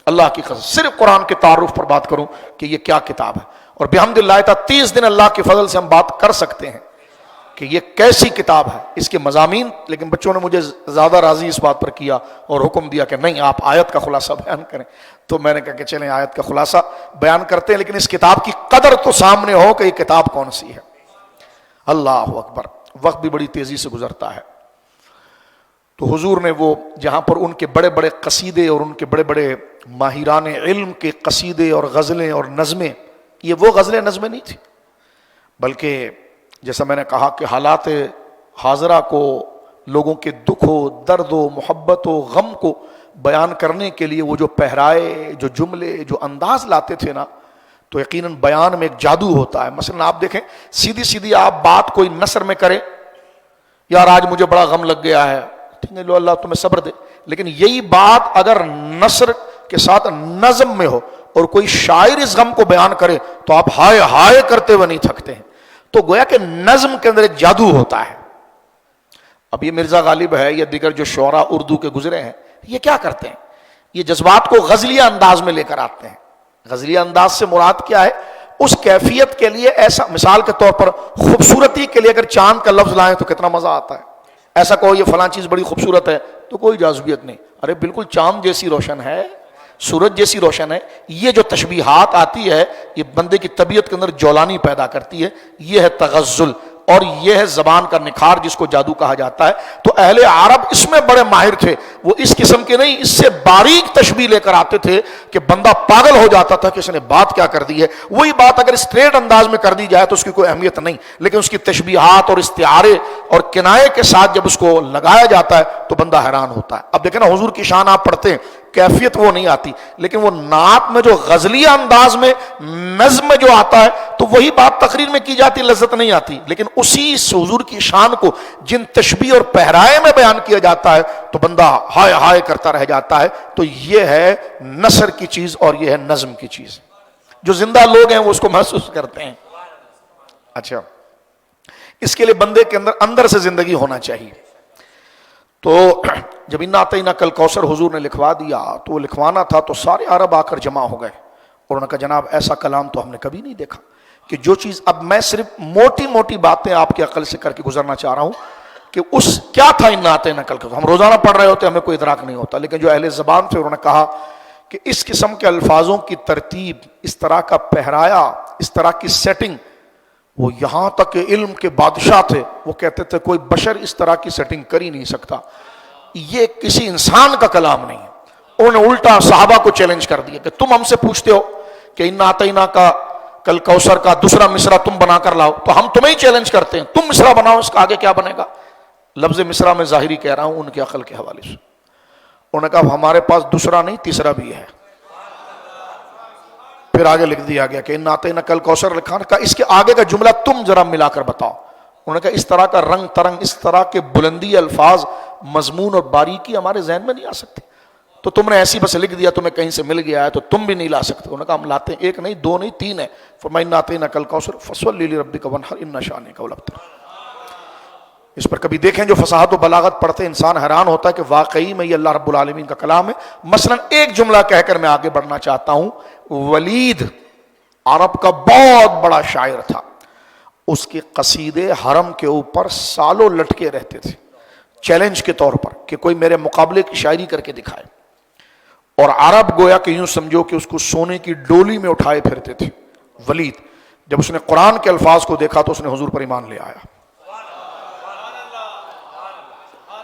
اللہ کی قسم صرف قرآن کے تعارف پر بات کروں کہ یہ کیا کتاب ہے، اور بحمد اللہ تعالیٰ 30 دن اللہ کے فضل سے ہم بات کر سکتے ہیں کہ یہ کیسی کتاب ہے، اس کے مضامین۔ لیکن بچوں نے مجھے زیادہ راضی اس بات پر کیا اور حکم دیا کہ نہیں آپ آیت کا خلاصہ بیان کریں، تو میں نے کہا کہ چلیں آیت کا خلاصہ بیان کرتے ہیں، لیکن اس کتاب کی قدر تو سامنے ہو کہ یہ کتاب کون سی ہے۔ اللہ اکبر۔ وقت بھی بڑی تیزی سے گزرتا ہے۔ تو حضور نے وہ جہاں پر ان کے بڑے بڑے قصیدے اور ان کے بڑے بڑے ماہران علم کے قصیدے اور غزلیں اور نظمیں، یہ وہ غزلیں نظمیں نہیں تھی، بلکہ جیسا میں نے کہا کہ حالات حاضرہ کو، لوگوں کے دکھ و درد و محبت و غم کو بیان کرنے کے لیے وہ جو پہرائے، جو جملے، جو انداز لاتے تھے نا، تو یقیناً بیان میں ایک جادو ہوتا ہے۔ مثلا آپ دیکھیں، سیدھی سیدھی آپ بات کوئی نثر میں کریں، یار آج مجھے بڑا غم لگ گیا ہے، ٹھیک ہے، لو اللہ تمہیں صبر دے، لیکن یہی بات اگر نثر کے ساتھ نظم میں ہو اور کوئی شاعر اس غم کو بیان کرے تو آپ ہائے ہائے کرتے ہوئے نہیں تھکتے ہیں۔ تو گویا کہ نظم کے اندر ایک جادو ہوتا ہے۔ اب یہ مرزا غالب ہے یا دیگر جو شعراء اردو کے گزرے ہیں، یہ کیا کرتے ہیں؟ یہ جذبات کو غزلیہ انداز میں لے کر آتے ہیں۔ غزلیہ انداز سے مراد کیا ہے؟ اس کیفیت کے لیے ایسا، مثال کے طور پر خوبصورتی کے لیے اگر چاند کا لفظ لائیں تو کتنا مزہ آتا ہے۔ ایسا کہو یہ فلاں چیز بڑی خوبصورت ہے تو کوئی جاذبیت نہیں، ارے بالکل چاند جیسی روشن ہے، سورج جیسی روشن ہے۔ یہ جو تشبیہات آتی ہے یہ بندے کی طبیعت کے اندر جولانی پیدا کرتی ہے، یہ ہے تغزل، اور یہ ہے زبان کا نکھار جس کو جادو کہا جاتا ہے۔ تو اہل عرب اس میں بڑے ماہر تھے، وہ اس قسم کے نہیں، اس سے باریک تشبیہ لے کر آتے تھے کہ بندہ پاگل ہو جاتا تھا کہ اس نے بات کیا کر دی ہے۔ وہی بات اگر اسٹریٹ انداز میں کر دی جائے تو اس کی کوئی اہمیت نہیں، لیکن اس کی تشبیہات اور استعارے اور کنایے کے ساتھ جب اس کو لگایا جاتا ہے تو بندہ حیران ہوتا ہے۔ اب دیکھیں نا، حضور کی شان آپ پڑھتے ہیں، کیفیت وہ نہیں آتی، لیکن وہ نعت میں جو غزلیہ انداز میں نظم میں جو آتا ہے تو وہی بات تقریر میں کی جاتی، لذت نہیں آتی، لیکن اسی حضور کی شان کو جن تشبیہ اور پہرائے میں بیان کیا جاتا ہے تو بندہ ہائے ہائے کرتا رہ جاتا ہے۔ تو یہ ہے نثر کی چیز اور یہ ہے نظم کی چیز، جو زندہ لوگ ہیں وہ اس کو محسوس کرتے ہیں۔ اچھا، اس کے لیے بندے کے اندر سے زندگی ہونا چاہیے۔ تو جب انا اعطیناک کل کوثر حضور نے لکھوا دیا تو وہ لکھوانا تھا تو سارے عرب آ کر جمع ہو گئے، اور انہوں نے کہا جناب ایسا کلام تو ہم نے کبھی نہیں دیکھا، کہ جو چیز، اب میں صرف موٹی موٹی باتیں آپ کی عقل سے کر کے گزرنا چاہ رہا ہوں کہ اس کیا تھا انا اعطیناک کل کوثر۔ ہم روزانہ پڑھ رہے ہوتے ہمیں کوئی ادراک نہیں ہوتا، لیکن جو اہل زبان تھے انہوں نے کہا کہ اس قسم کے الفاظوں کی ترتیب، اس طرح کا پہرایا، اس طرح کی سیٹنگ، وہ یہاں تک کہ علم کے بادشاہ تھے وہ کہتے تھے کوئی بشر اس طرح کی سیٹنگ کر ہی نہیں سکتا، یہ کسی انسان کا کلام نہیں ہے۔ انہوں نے الٹا صحابہ کو چیلنج کر دیا کہ تم ہم سے پوچھتے ہو کہ انا اعطیناک کا کل کوثر کا دوسرا مصرع تم بنا کر لاؤ، تو ہم تمہیں ہی چیلنج کرتے ہیں، تم مصرع بناؤ، اس کا آگے کیا بنے گا؟ لفظ مصرع میں ظاہری کہہ رہا ہوں ان کے عقل کے حوالے سے۔ انہوں نے کہا ہمارے پاس دوسرا نہیں تیسرا بھی ہے۔ پھر آگے لکھ دیا گیا کہ انا اعطیناک کل کوثر لکھا، کہا اس کے آگے کا جملہ تم ذرا ملا کر بتاؤ۔ انہوں نے کہا اس طرح کا رنگ ترنگ، اس طرح کے بلندی الفاظ، مضمون اور باریکی ہمارے ذہن میں نہیں آ سکتی، تو تم نے ایسی بس لکھ دیا، تمہیں کہیں سے مل گیا ہے تو تم بھی نہیں لا سکتے۔ انہوں نے کہا ہم لاتے ہیں، ایک نہیں، دو نہیں، تین ہے۔ فرمایا انا اعطیناک کل کوثر فصلی لربک وانحر ان شانک هو الابتر۔ اس پر کبھی دیکھیں جو فصاحت و بلاغت پڑھتے انسان حیران ہوتا ہے کہ واقعی میں یہ اللہ رب العالمین کا کلام ہے۔ مثلا ایک جملہ کہہ کر میں آگے بڑھنا چاہتا ہوں، ولید عرب کا بہت بڑا شاعر تھا، اس کے قصیدے حرم کے اوپر سالوں لٹکے رہتے تھے چیلنج کے طور پر کہ کوئی میرے مقابلے کی شاعری کر کے دکھائے، اور عرب گویا کہ یوں سمجھو کہ اس کو سونے کی ڈولی میں اٹھائے پھرتے تھے۔ ولید جب اس نے قرآن کے الفاظ کو دیکھا تو اس نے حضور پر ایمان لے آیا۔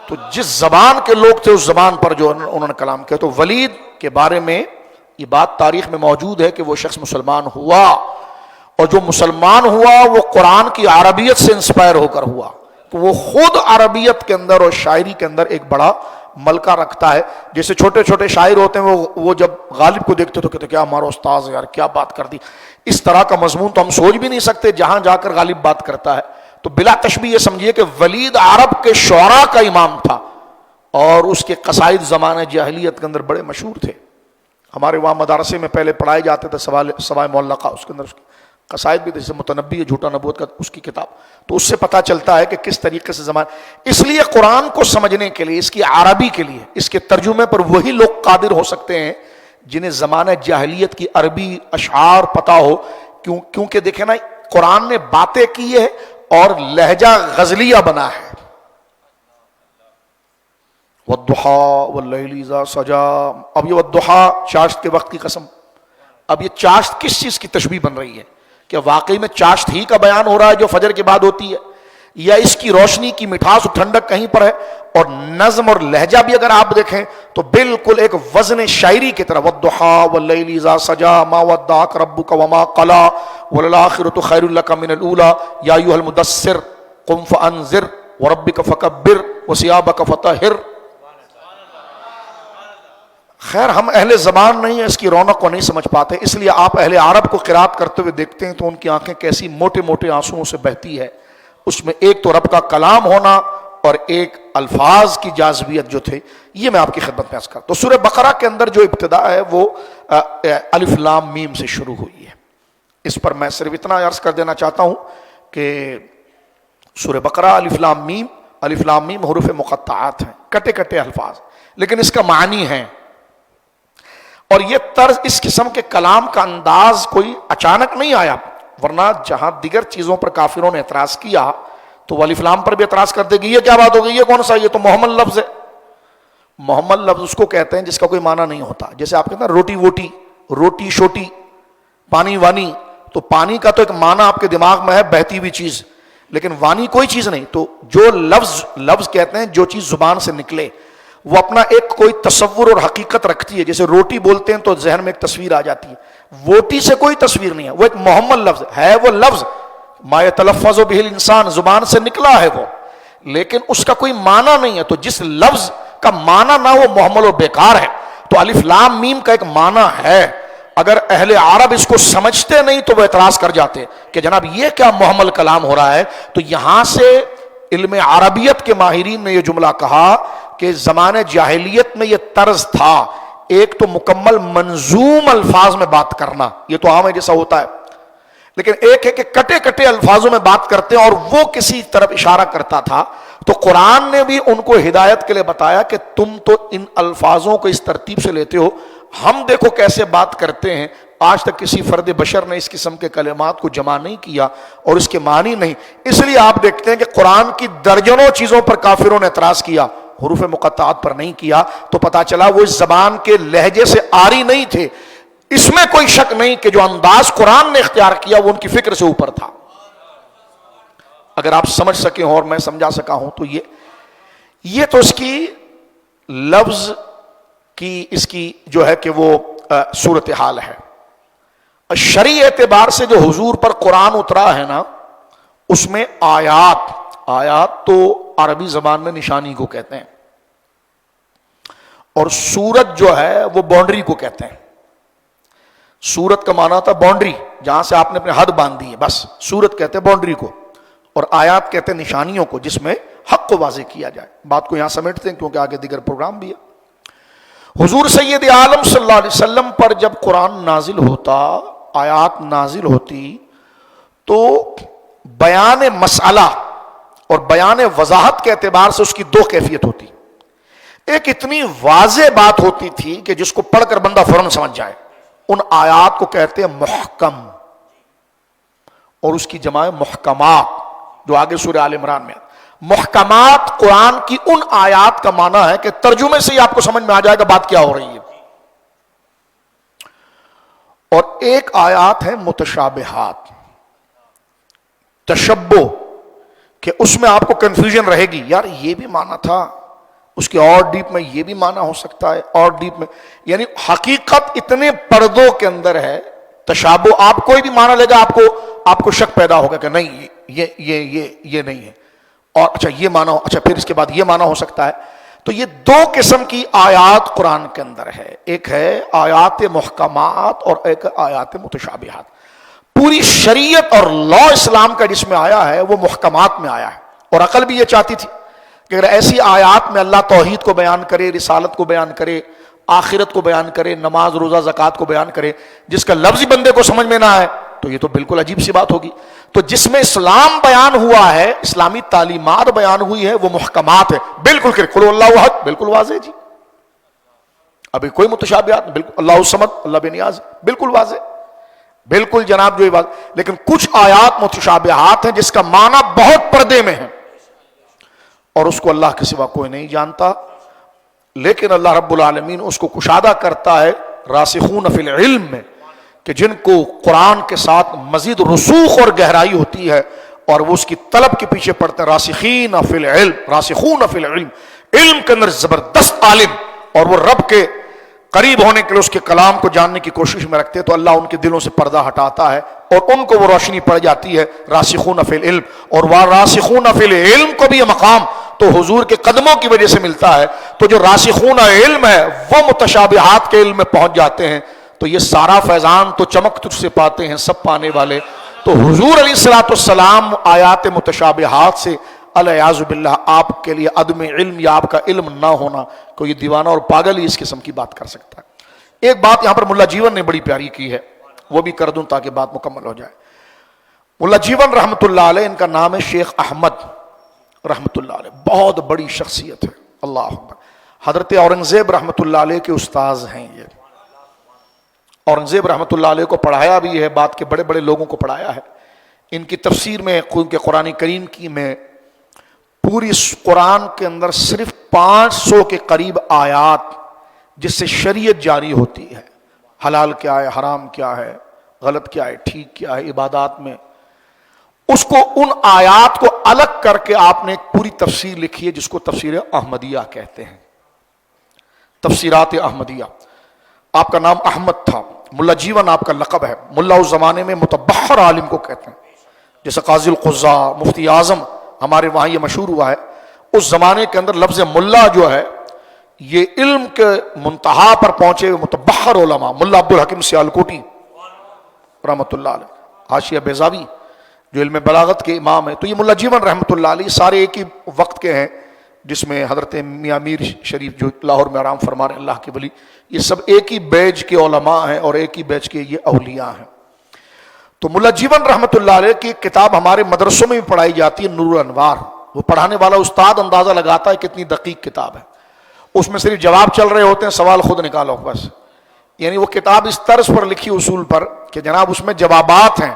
تو جس زبان کے لوگ تھے اس زبان پر جو انہوں نے کلام کیا، تو ولید کے بارے میں یہ بات تاریخ میں موجود ہے کہ وہ شخص مسلمان ہوا، اور جو مسلمان ہوا وہ قرآن کی عربیت سے انسپائر ہو کر ہوا، تو وہ خود عربیت کے اندر اور شاعری کے اندر ایک بڑا ملکہ رکھتا ہے۔ جیسے چھوٹے چھوٹے شاعر ہوتے ہیں وہ جب غالب کو دیکھتے تو کہتے کیا ہمارا استاذ یار کیا بات کر دی، اس طرح کا مضمون تو ہم سوچ بھی نہیں سکتے جہاں جا کر غالب بات کرتا ہے۔ تو بلا تشبیہ یہ سمجھیے کہ ولید عرب کے شعراء کا امام تھا، اور اس کے قصائد زمانہ جاہلیت کے اندر بڑے مشہور تھے۔ ہمارے وہاں مدارسے میں پہلے پڑھائے جاتے تھے سوائے معلقہ، اس کے اندر اس کے قصائد بھی، جیسے متنبی ہے جھوٹا نبوت کا اس کی کتاب، تو اس سے پتہ چلتا ہے کہ کس طریقے سے زمان۔ اس لیے قرآن کو سمجھنے کے لیے، اس کی عربی کے لیے، اس کے ترجمے پر وہی لوگ قادر ہو سکتے ہیں جنہیں زمانہ جاہلیت کی عربی اشعار پتہ ہو، کیونکہ دیکھیں نا قرآن نے باتیں کی ہے اور لہجہ غزلیہ بنا ہے۔ والضحیٰ واللیل اذا سجا، اب یہ والضحیٰ چاشت کے وقت کی قسم، اب یہ چاشت کس چیز کی تشبیہ بن رہی ہے؟ کہ واقعی میں چاشت ہی کا بیان ہو رہا ہے جو فجر کے بعد ہوتی ہے، یا اس کی روشنی کی مٹھاس اور ٹھنڈک کہیں پر ہے، اور نظم اور لہجہ بھی اگر آپ دیکھیں تو بالکل ایک وزن شاعری کی طرح، والضحیٰ واللیل اذا سجا ما ودعک ربک وما قلی وللآخرۃ خیر لک من الاولی یا ایھا المدثر قم فانذر وربک فکبر وثیابک فطہر۔ خیر ہم اہل زبان نہیں ہیں، اس کی رونق کو نہیں سمجھ پاتے، اس لیے آپ اہل عرب کو قرات کرتے ہوئے دیکھتے ہیں تو ان کی آنکھیں کیسی موٹے موٹے آنسوؤں سے بہتی ہے۔ اس میں ایک تو رب کا کلام ہونا اور ایک الفاظ کی جاذبیت جو تھے، یہ میں آپ کی خدمت میں عرض کرتا ہوں۔ تو سورہ بقرہ کے اندر جو ابتدا ہے وہ الف لام میم سے شروع ہوئی ہے۔ اس پر میں صرف اتنا عرض کر دینا چاہتا ہوں کہ سورہ بقرہ الف لام میم حروف مقطعات ہیں، کٹے کٹے الفاظ، لیکن اس کا معنی ہے۔ اور یہ طرز، اس قسم کے کلام کا انداز کوئی اچانک نہیں آیا، ورنہ جہاں دیگر چیزوں پر کافروں نے اعتراض کیا تو وہ الف لام پر بھی اعتراض کر دے گی، یہ کیا بات ہو گئی، یہ کون سا، یہ تو محمد لفظ ہے۔ محمد لفظ اس کو کہتے ہیں جس کا کوئی معنی نہیں ہوتا، جیسے آپ کہتے ہیں روٹی ووٹی، روٹی شوٹی، پانی وانی، تو پانی کا تو ایک معنی آپ کے دماغ میں ہے، بہتی ہوئی چیز، لیکن وانی کوئی چیز نہیں۔ تو جو لفظ کہتے ہیں جو چیز زبان سے نکلے وہ اپنا ایک کوئی تصور اور حقیقت رکھتی ہے، جیسے روٹی بولتے ہیں تو ذہن میں ایک تصویر آ جاتی ہے، ووٹی سے کوئی تصویر نہیں ہے، وہ ایک محمد لفظ ہے، وہ لفظ ما یتلفظ بہ الانسان، زبان سے نکلا ہے وہ، لیکن اس کا کوئی معنی نہیں ہے۔ تو جس لفظ کا معنی نہ وہ محمل اور بیکار ہے، تو الف لام میم کا ایک معنی ہے۔ اگر اہل عرب اس کو سمجھتے نہیں تو وہ اعتراض کر جاتے کہ جناب یہ کیا محمل کلام ہو رہا ہے۔ تو یہاں سے علم عربیت کے ماہرین نے یہ جملہ کہا کہ زمانے جاہلیت میں یہ طرز تھا، ایک تو مکمل منظوم الفاظ میں بات کرنا، یہ تو عام ہے جیسا ہوتا ہے، لیکن ایک ہے کہ کٹے کٹے الفاظوں میں بات کرتے ہیں اور وہ کسی طرف اشارہ کرتا تھا۔ تو قرآن نے بھی ان کو ہدایت کے لیے بتایا کہ تم تو ان الفاظوں کو اس ترتیب سے لیتے ہو، ہم دیکھو کیسے بات کرتے ہیں۔ آج تک کسی فرد بشر نے اس قسم کے کلمات کو جمع نہیں کیا اور اس کے معنی نہیں، اس لیے آپ دیکھتے ہیں کہ قرآن کی درجنوں چیزوں پر کافروں نے اعتراض کیا، حروف مقطعات پر نہیں کیا، تو پتا چلا وہ اس زبان کے لہجے سے آری نہیں تھے۔ اس میں کوئی شک نہیں کہ جو انداز قرآن نے اختیار کیا وہ ان کی فکر سے اوپر تھا۔ اگر آپ سمجھ سکیں اور میں سمجھا سکا ہوں تو یہ تو اس کی لفظ کی، اس کی جو ہے کہ وہ صورتحال ہے۔ شرعی اعتبار سے جو حضور پر قرآن اترا ہے نا، اس میں آیات تو عربی زبان میں نشانی کو کہتے ہیں، اور سورت جو ہے وہ باؤنڈری کو کہتے ہیں۔ سورت کا معنی تھا باؤنڈری، جہاں سے آپ نے اپنے حد باندھی ہے، بس سورت کہتے ہیں باؤنڈری کو، اور آیات کہتے ہیں نشانیوں کو جس میں حق کو واضح کیا جائے۔ بات کو یہاں سمیٹتے ہیں کیونکہ آگے دیگر پروگرام بھی ہے۔ حضور سید عالم صلی اللہ علیہ وسلم پر جب قرآن نازل ہوتا، آیات نازل ہوتی، تو بیان مسئلہ اور بیان وضاحت کے اعتبار سے اس کی دو کیفیت ہوتی۔ ایک اتنی واضح بات ہوتی تھی کہ جس کو پڑھ کر بندہ فوراً سمجھ جائے، ان آیات کو کہتے ہیں محکم، اور اس کی جمع محکمات جو آگے سورہ آل عمران میں۔ محکمات قرآن کی ان آیات کا معنی ہے کہ ترجمے سے ہی آپ کو سمجھ میں آ جائے گا بات کیا ہو رہی ہے۔ اور ایک آیات ہے متشابہات، تشبہ، کہ اس میں آپ کو کنفیوژن رہے گی، یار یہ بھی معنی تھا، اس کے اور ڈیپ میں یہ بھی معنی ہو سکتا ہے، اور ڈیپ میں، یعنی حقیقت اتنے پردوں کے اندر ہے۔ تشابہ، آپ کوئی بھی معنی لے گا آپ کو شک پیدا ہوگا کہ نہیں یہ نہیں ہے، اور اچھا یہ معنی ہو، اچھا پھر اس کے بعد یہ معنی ہو سکتا ہے۔ تو یہ دو قسم کی آیات قرآن کے اندر ہے، ایک ہے آیات محکمات اور ایک آیات متشابہات۔ پوری شریعت اور لا اسلام کا جس میں آیا ہے وہ محکمات میں آیا ہے، اور عقل بھی یہ چاہتی تھی کہ اگر ایسی آیات میں اللہ توحید کو بیان کرے، رسالت کو بیان کرے، آخرت کو بیان کرے، نماز روزہ زکوٰۃ کو بیان کرے، جس کا لفظی بندے کو سمجھ میں نہ آئے تو یہ تو بالکل عجیب سی بات ہوگی۔ تو جس میں اسلام بیان ہوا ہے، اسلامی تعلیمات بیان ہوئی ہے، وہ محکمات ہے، بالکل قل اللہ احد، بالکل واضح جی، ابھی کوئی متشابہات، بالکل اللہ الصمد، اللہ بے نیاز، بالکل واضح، بالکل جناب جو یہ بات۔ لیکن کچھ آیات متشابہات ہیں جس کا معنی بہت پردے میں ہے اور اس کو اللہ کے سوا کوئی نہیں جانتا، لیکن اللہ رب العالمین اس کو کشادہ کرتا ہے راسخون فی العلم میں، کہ جن کو قرآن کے ساتھ مزید رسوخ اور گہرائی ہوتی ہے، اور وہ اس کی طلب کے پیچھے پڑتے ہیں. راسخین فی العلم، راسخون فی العلم، علم کے اندر زبردست عالم، اور وہ رب کے قریب ہونے کے لیے اس کے کلام کو جاننے کی کوشش میں رکھتے ہیں، تو اللہ ان کے دلوں سے پردہ ہٹاتا ہے اور ان کو وہ روشنی پڑ جاتی ہے. راسخون فی العلم، اور وہ راسخون فی العلم کو بھی یہ مقام تو حضور کے قدموں کی وجہ سے ملتا ہے. تو جو راسخون علم ہے وہ متشابہات کے علم میں پہنچ جاتے ہیں. تو یہ سارا فیضان تو چمک تجھ سے پاتے ہیں سب پانے والے. تو حضور علیہ الصلوۃ والسلام آیات متشابہات سے الیاذ باللہ آپ کے لیے عدم علم یا آپ کا علم نہ ہونا، کوئی دیوانہ اور پاگل ہی اس قسم کی بات کر سکتا ہے. ایک بات یہاں پر ملا جیون نے بڑی پیاری کی ہے، وہ بھی کر دوں تاکہ بات مکمل ہو جائے. ملا جیون رحمۃ اللہ علیہ، ان کا نام ہے شیخ احمد رحمۃ اللہ علیہ، بہت بڑی شخصیت ہے. اللہ اکبر. حضرت اورنگزیب رحمۃ اللہ علیہ کے استاذ ہیں. یہ اورنگزیب رحمۃ اللہ علیہ کو پڑھایا بھی ہے، بعد کے بڑے بڑے لوگوں کو پڑھایا ہے. ان کی تفسیر میں کے قرآن کریم کی میں پوری قرآن کے اندر صرف 500 کے قریب آیات جس سے شریعت جاری ہوتی ہے، حلال کیا ہے، حرام کیا ہے، غلط کیا ہے، ٹھیک کیا ہے عبادات میں، اس کو ان آیات کو الگ کر کے آپ نے ایک پوری تفسیر لکھی ہے جس کو تفسیر احمدیہ کہتے ہیں. تفسیرات احمدیہ. آپ کا نام احمد تھا، ملا جیون آپ کا لقب ہے. ملا اس زمانے میں متبحر عالم کو کہتے ہیں، جیسے قاضی القضاء، مفتی اعظم، ہمارے وہاں یہ مشہور ہوا ہے. اس زمانے کے اندر لفظ ملا جو ہے یہ علم کے منتہا پر پہنچے ہوئے متبحر علماء. ملا عبد الحکیم سیالکوٹی رحمۃ اللہ علیہ، حاشیہ بیضاوی جو علم بلاغت کے امام ہے. تو یہ ملا جیون رحمۃ اللہ علیہ سارے ایک ہی وقت کے ہیں، جس میں حضرت میاں میر شریف جو لاہور میں آرام فرما رہے اللہ کے ولی، یہ سب ایک ہی بیچ کے علماء ہیں اور ایک ہی بیچ کے یہ اولیاء ہیں. تو ملا جیون رحمۃ اللہ علیہ کی کتاب ہمارے مدرسوں میں بھی پڑھائی جاتی ہے، نور الانوار. وہ پڑھانے والا استاد اندازہ لگاتا ہے کتنی دقیق کتاب ہے. اس میں صرف جواب چل رہے ہوتے ہیں، سوال خود نکالو بس. یعنی وہ کتاب اس طرز پر لکھی اصول پر کہ جناب اس میں جوابات ہیں،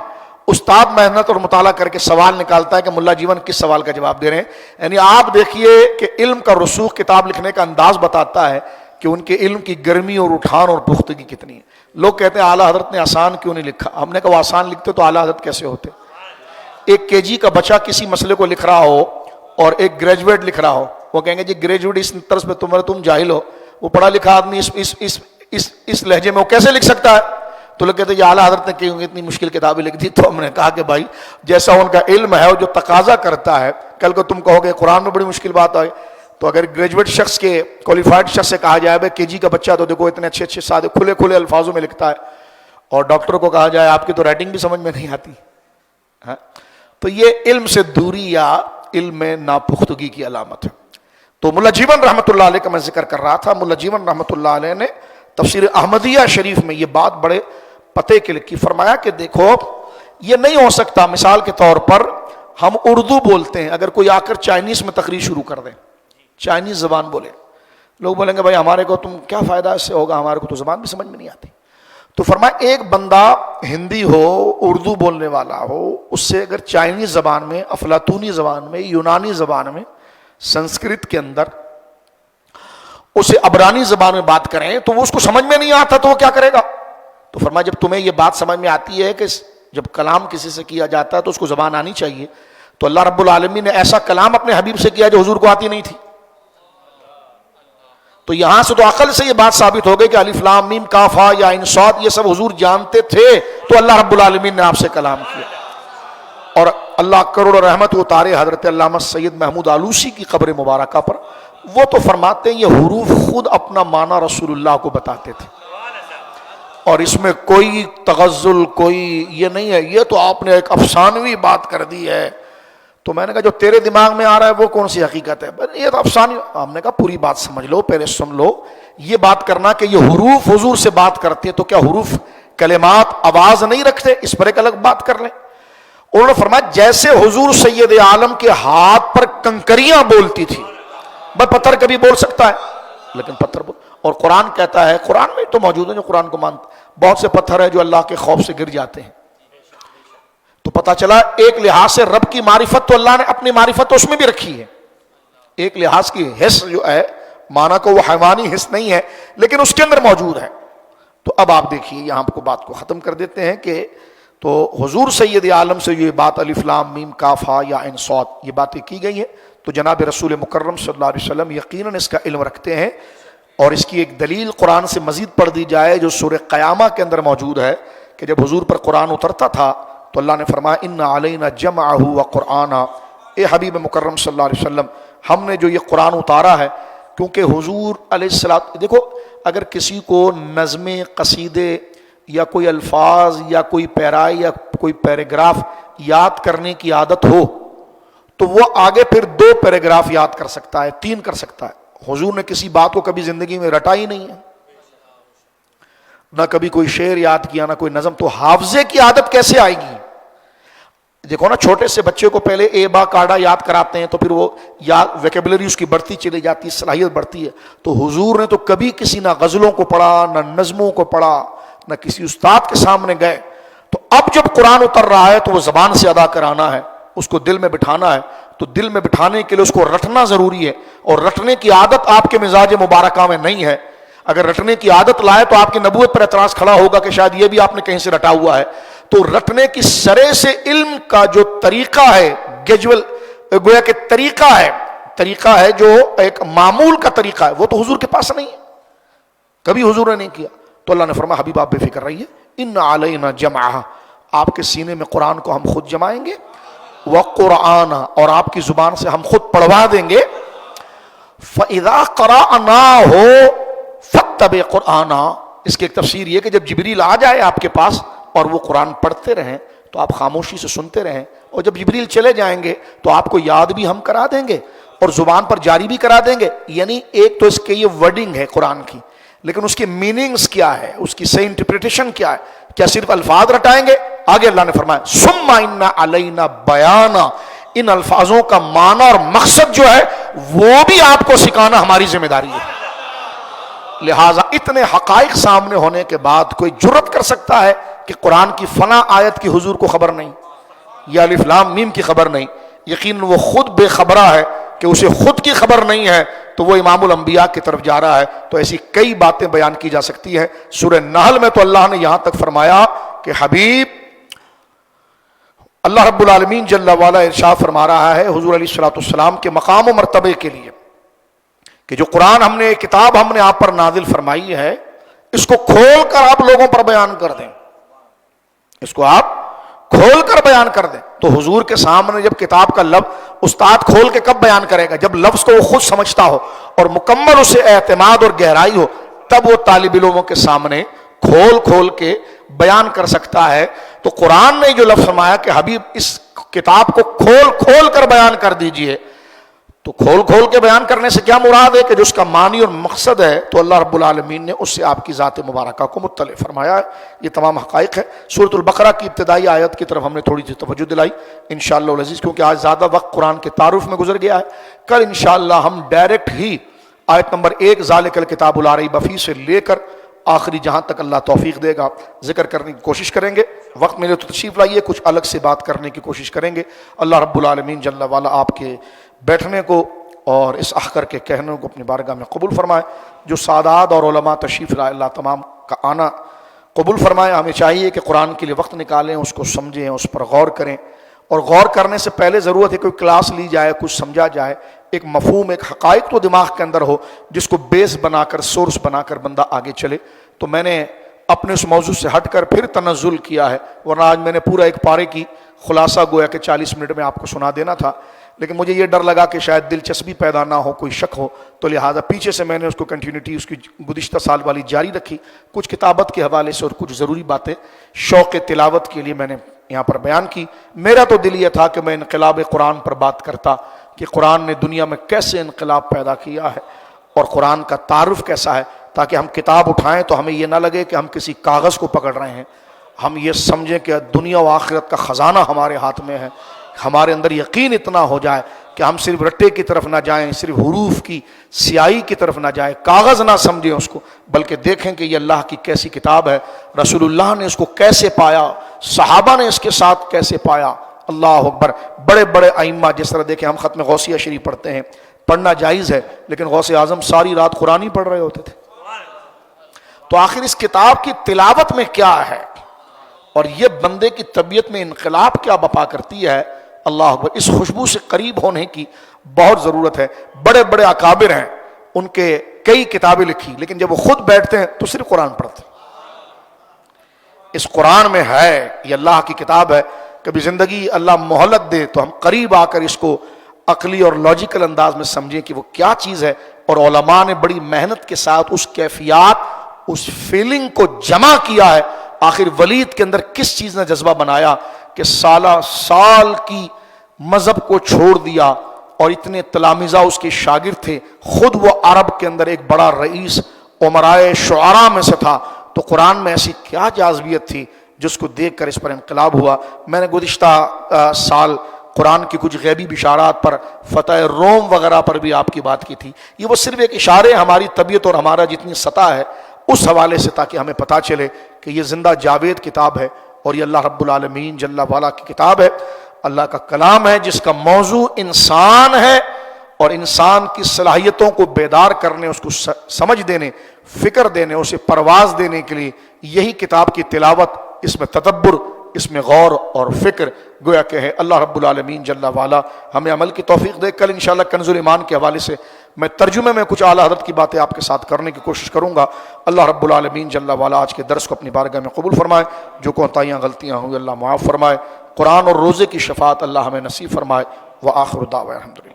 استاد محنت اور مطالعہ کر کے سوال نکالتا ہے کہ ملا جیون کس سوال کا جواب دے رہے ہیں. یعنی آپ دیکھیے کہ علم کا رسوخ کتاب لکھنے کا انداز بتاتا ہے کہ ان کے علم کی گرمی اور اٹھان اور پختگی کتنی ہے. لوگ کہتے ہیں اعلیٰ حضرت نے آسان کیوں نہیں لکھا. ہم نے کہا وہ آسان لکھتے تو اعلیٰ حضرت کیسے ہوتے. ایک کے جی کا بچہ کسی مسئلے کو لکھ رہا ہو اور ایک گریجویٹ لکھ رہا ہو، وہ کہیں گے جی گریجویٹ اس طرز پہ تم جاہل ہو، وہ پڑھا لکھا آدمی اس لہجے میں وہ کیسے لکھ سکتا ہے. تو لوگ کہتے ہیں یہ اعلیٰ حضرت نے کیوں اتنی مشکل کتابیں لکھ دی. تو ہم نے کہا کہ بھائی جیسا ان کا علم ہے جو تقاضا کرتا ہے، کل کو تم کہو گے قرآن میں بڑی مشکل بات آئی، تو اگر گریجویٹ شخص کے کوالیفائڈ شخص سے کہا جائے بھائی کے جی کا بچہ تو دیکھو اتنے اچھے اچھے سادے کھلے کھلے الفاظوں میں لکھتا ہے، اور ڈاکٹر کو کہا جائے آپ کی تو رائٹنگ بھی سمجھ میں نہیں آتی، تو یہ علم سے دوری یا علم میں ناپختگی کی علامت ہے. تو ملا جیون رحمۃ اللہ علیہ کا میں ذکر کر رہا تھا. ملا جیون رحمۃ اللہ علیہ نے تفسیر احمدیہ شریف میں یہ بات بڑے پتے کے لکھی. فرمایا کہ دیکھو یہ نہیں ہو سکتا، مثال کے طور پر ہم اردو بولتے ہیں، اگر کوئی آ کر چائنیز میں تقریر شروع کر دے، چائنیز زبان بولے، لوگ بولیں گے بھائی ہمارے کو تم کیا فائدہ اس سے ہوگا، ہمارے کو تو زبان بھی سمجھ میں نہیں آتی. تو فرمایا ایک بندہ ہندی ہو، اردو بولنے والا ہو، اس سے اگر چائنیز زبان میں، افلاطونی زبان میں، یونانی زبان میں، سنسکرت کے اندر اسے عبرانی زبان میں بات کریں تو وہ اس کو سمجھ میں نہیں آتا تو وہ کیا کرے گا. تو فرمایا جب تمہیں یہ بات سمجھ میں آتی ہے کہ جب کلام کسی سے کیا جاتا ہے تو اس کو زبان آنی چاہیے، تو اللہ رب العالمین نے ایسا کلام اپنے حبیب سے کیا جو حضور کو آتی نہیں تھی. تو یہاں سے تو عقل سے یہ بات ثابت ہو گئی کہ الف لام میم کاف ہا یا عین صاد یہ سب حضور جانتے تھے، تو اللہ رب العالمین نے آپ سے کلام کیا. اور اللہ کروڑ رحمت اتارے حضرت علامہ سید محمود آلوسی کی قبر مبارکہ پر، وہ تو فرماتے ہیں یہ حروف خود اپنا معنی رسول اللہ کو بتاتے تھے، اور اس میں کوئی تغزل، کوئی یہ نہیں ہے، یہ تو آپ نے ایک افسانوی بات کر دی ہے. تو میں نے کہا جو تیرے دماغ میں آ رہا ہے وہ کون سی حقیقت ہے؟ یہ تو افسانوی. ہم نے کہا پوری بات سمجھ لو، پہلے سن لو. یہ بات کرنا کہ یہ حروف حضور سے بات کرتے ہیں، تو کیا حروف کلمات آواز نہیں رکھتے؟ اس پر ایک الگ بات کر لیں. انہوں نے فرمایا جیسے حضور سید عالم کے ہاتھ پر کنکریاں بولتی تھی، بس پتھر کبھی بول سکتا ہے لیکن پتھر بول. اور قرآن کہتا ہے، قرآن میں تو موجود ہے جو قرآن کو مانتے، بہت سے پتھر ہیں جو اللہ کے خوف سے گر جاتے ہیں. تو پتہ چلا ایک لحاظ سے رب کی معرفت تو اللہ نے اپنی معرفت تو اس میں بھی رکھی ہے، ایک لحاظ کی حس جو ہے، مانا کو وہ حیوانی حس نہیں ہے لیکن اس کے اندر موجود ہے. تو اب آپ دیکھیے یہاں کو بات کو ختم کر دیتے ہیں کہ تو حضور سید عالم سے یہ بات الف لام میم کاف ہا یا عین صاد یہ باتیں کی گئی ہیں، تو جناب رسول مکرم صلی اللہ علیہ وسلم یقیناً اس کا علم رکھتے ہیں. اور اس کی ایک دلیل قرآن سے مزید پڑھ دی جائے جو سورہ قیامہ کے اندر موجود ہے کہ جب حضور پر قرآن اترتا تھا تو اللہ نے فرمایا ان علینا جمعہ و قرآنا، اے حبیب مکرم صلی اللہ علیہ وسلم ہم نے جو یہ قرآن اتارا ہے، کیونکہ حضور علیہ السلام دیکھو اگر کسی کو نظمیں قصیدے یا کوئی الفاظ یا کوئی پیرائی یا کوئی پیراگراف یاد کرنے کی عادت ہو تو وہ آگے پھر 2 پیراگراف یاد کر سکتا ہے، 3 کر سکتا ہے. حضور نے کسی بات کو کبھی زندگی میں رٹا ہی نہیں ہے، نہ کبھی کوئی شعر یاد کیا نہ کوئی نظم، تو حافظے کی عادت کیسے آئے گی؟ دیکھو نا چھوٹے سے بچے کو پہلے اے با کاڑا یاد کراتے ہیں تو پھر وہ ویکیبلری اس کی بڑھتی چلی جاتی ہے، صلاحیت بڑھتی ہے. تو حضور نے تو کبھی کسی نہ غزلوں کو پڑھا نہ نظموں کو پڑھا نہ کسی استاد کے سامنے گئے. تو اب جب قرآن اتر رہا ہے تو وہ زبان سے ادا کرانا ہے، اس کو دل میں بٹھانا ہے. تو دل میں بٹھانے کے لیے اس کو رٹنا ضروری ہے، اور رٹنے کی عادت آپ کے مزاج مبارکہ میں نہیں ہے. اگر رٹنے کی عادت لائے تو آپ کی نبوت پر اعتراض کھڑا ہوگا کہ شاید یہ بھی آپ نے کہیں سے رٹا ہوا ہے. تو رٹنے کی سرے سے علم کا جو طریقہ ہے گیجول گویا کہ طریقہ ہے جو ایک معمول کا طریقہ ہے، وہ تو حضور کے پاس نہیں ہے، کبھی حضور نے نہیں کیا. تو اللہ نے فرمایا حبیب آپ بے فکر رہیے، ان علینا جمعہ، آپ کے سینے میں قرآن کو ہم خود جمائیں گے، وقرآن، اور آپ کی زبان سے ہم خود پڑھوا دیں گے. فَإِذَا قَرَأْنَاهُ فَاتَّبِعْ قُرْآنَا، اس کی ایک تفسیر یہ کہ جب جبریل آ جائے آپ کے پاس اور وہ قرآن پڑھتے رہیں تو آپ خاموشی سے سنتے رہیں، اور جب جبریل چلے جائیں گے تو آپ کو یاد بھی ہم کرا دیں گے اور زبان پر جاری بھی کرا دیں گے. یعنی ایک تو اس کے یہ ورڈنگ ہے قرآن کی، لیکن اس کی میننگز کیا ہے، اس کی صحیح انٹرپریٹیشن کیا ہے؟ کیا صرف الفاظ رٹائیں گے؟ آگے اللہ نے فرمایا ثم ان علینا بیانا، ان الفاظوں کا معنی اور مقصد جو ہے وہ بھی آپ کو سکھانا ہماری ذمہ داری ہے. لہٰذا اتنے حقائق سامنے ہونے کے بعد کوئی جرت کر سکتا ہے کہ قرآن کی فلاں آیت کی حضور کو خبر نہیں یا الف لام میم کی خبر نہیں؟ یقیناً وہ خود بے خبرہ ہے کہ اسے خود کی خبر نہیں ہے تو وہ امام الانبیاء کی طرف جا رہا ہے. تو ایسی کئی باتیں بیان کی جا سکتی ہیں. سورہ نحل میں تو اللہ نے یہاں تک فرمایا کہ حبیب، اللہ رب العالمین جل وعلا ارشاد فرما رہا ہے حضور علیہ الصلوۃ والسلام کے مقام و مرتبے کے لیے کہ جو قرآن ہم نے کتاب ہم نے آپ پر نازل فرمائی ہے اس کو کھول کر آپ لوگوں پر بیان کر دیں، اس کو آپ کھول کر بیان کر دیں. تو حضور کے سامنے جب کتاب کا لفظ استاد کھول کے کب بیان کرے گا؟ جب لفظ کو وہ خود سمجھتا ہو اور مکمل اسے اعتماد اور گہرائی ہو، تب وہ طالب علموں کے سامنے کھول کے بیان کر سکتا ہے. تو قرآن نے جو لفظ فرمایا کہ حبیب اس کتاب کو کھول کر بیان کر دیجئے، تو کھول کے بیان کرنے سے کیا مراد ہے کہ جو اس کا معنی اور مقصد ہے تو اللہ رب العالمین نے اس سے آپ کی ذات مبارکہ کو مطلع فرمایا ہے. یہ تمام حقائق ہے. سورۃ البقرہ کی ابتدائی آیت کی طرف ہم نے تھوڑی سی توجہ دلائی انشاءاللہ العزیز، کیونکہ آج زیادہ وقت قرآن کے تعارف میں گزر گیا ہے. کل انشاءاللہ ہم ڈائریکٹ ہی آیت نمبر 1 ذالک الکتاب لا ریب فیہ سے لے کر آخری جہاں تک اللہ توفیق دے گا ذکر کرنے کی کوشش کریں گے. وقت ملے تو تشریف لائیے، کچھ الگ سے بات کرنے کی کوشش کریں گے. اللہ رب العالمین جل وعلا آپ کے بیٹھنے کو اور اس اخر کے کہنے کو اپنی بارگاہ میں قبول فرمائے. جو سادات اور علماء تشریف لائے اللہ تمام کا آنا قبول فرمائے. ہمیں چاہیے کہ قرآن کے لیے وقت نکالیں، اس کو سمجھیں، اس پر غور کریں، اور غور کرنے سے پہلے ضرورت ہے کوئی کلاس لی جائے، کچھ سمجھا جائے، ایک مفہوم ایک حقائق تو دماغ کے اندر ہو جس کو بیس بنا کر سورس بنا کر بندہ آگے چلے. تو میں نے اپنے اس موضوع سے ہٹ کر پھر تنزل کیا ہے، ورنہ آج میں نے پورا ایک پارے کی خلاصہ گویا کہ 40 منٹ میں آپ کو سنا دینا تھا، لیکن مجھے یہ ڈر لگا کہ شاید دلچسپی پیدا نہ ہو، کوئی شک ہو، تو لہٰذا پیچھے سے میں نے اس کو کنٹینیوٹی اس کی گزشتہ سال والی جاری رکھی. کچھ کتابت کے حوالے سے اور کچھ ضروری باتیں شوق تلاوت کے لیے میں نے یہاں پر بیان کی. میرا تو دل یہ تھا کہ میں انقلاب قرآن پر بات کرتا کہ قرآن نے دنیا میں کیسے انقلاب پیدا کیا ہے اور قرآن کا تعارف کیسا ہے، تاکہ ہم کتاب اٹھائیں تو ہمیں یہ نہ لگے کہ ہم کسی کاغذ کو پکڑ رہے ہیں، ہم یہ سمجھیں کہ دنیا و آخرت کا خزانہ ہمارے ہاتھ میں ہے. ہمارے اندر یقین اتنا ہو جائے کہ ہم صرف رٹے کی طرف نہ جائیں، صرف حروف کی سیاہی کی طرف نہ جائیں، کاغذ نہ سمجھیں اس کو، بلکہ دیکھیں کہ یہ اللہ کی کیسی کتاب ہے، رسول اللہ نے اس کو کیسے پایا، صحابہ نے اس کے ساتھ کیسے پایا. اللہ اکبر. بڑے بڑے ائمہ جس طرح دیکھیں ہم ختم غوثیہ شریف پڑھتے ہیں، پڑھنا جائز ہے، لیکن غوث اعظم ساری رات قرآن ہی پڑھ رہے ہوتے تھے. تو آخر اس کتاب کی تلاوت میں کیا ہے؟ اور یہ بندے کی طبیعت میں انقلاب کیا بپا کرتی ہے، اللہ اکبر۔ اس خوشبو سے قریب ہونے کی بہت ضرورت ہے۔ بڑے بڑے اکابر ہیں، ان کے کئی کتابیں لکھی، لیکن جب وہ خود بیٹھتے ہیں تو صرف قرآن پڑھتے ہیں۔ اس قرآن میں ہے، یہ اللہ کی کتاب ہے، کبھی زندگی اللہ مہلت دے تو ہم قریب آ کر اس کو عقلی اور لاجیکل انداز میں سمجھیں کہ وہ کیا چیز ہے، اور علماء نے بڑی محنت کے ساتھ اس کیفیات، اس فیلنگ کو جمع کیا ہے۔ آخر ولید کے اندر کس چیز نے جذبہ بنایا کہ سالہ سال کی مذہب کو چھوڑ دیا، اور اتنے تلامذہ اس کے شاگرد تھے، خود وہ عرب کے اندر ایک بڑا رئیس امرائے شعراء میں سے تھا، تو قرآن میں ایسی کیا جاذبیت تھی جس کو دیکھ کر اس پر انقلاب ہوا۔ میں نے گزشتہ سال قرآن کی کچھ غیبی بشارات پر، فتح روم وغیرہ پر بھی آپ کی بات کی تھی۔ یہ وہ صرف ایک اشارے ہماری طبیعت اور ہمارا جتنی سطح ہے اس حوالے سے، تاکہ ہمیں پتہ چلے کہ یہ زندہ جاوید کتاب ہے، اور یہ اللہ رب العالمین جل وعلا کی کتاب ہے، اللہ کا کلام ہے، جس کا موضوع انسان ہے، اور انسان کی صلاحیتوں کو بیدار کرنے، اس کو سمجھ دینے، فکر دینے، اسے پرواز دینے کے لیے یہی کتاب کی تلاوت، اس میں تدبر، اس میں غور اور فکر گویا کہ ہے۔ اللہ رب العالمین جل وعلا ہمیں عمل کی توفیق دے۔ کل انشاءاللہ کنز الایمان کے حوالے سے میں ترجمے میں کچھ اعلیٰ حضرت کی باتیں آپ کے ساتھ کرنے کی کوشش کروں گا۔ اللہ رب العالمین جل وعلا آج کے درس کو اپنی بارگاہ میں قبول فرمائے، جو کوتاہیاں غلطیاں ہوئی اللہ معاف فرمائے، قرآن اور روزے کی شفاعت اللہ ہمیں نصیب فرمائے۔ وآخر دعوانا الحمدللہ۔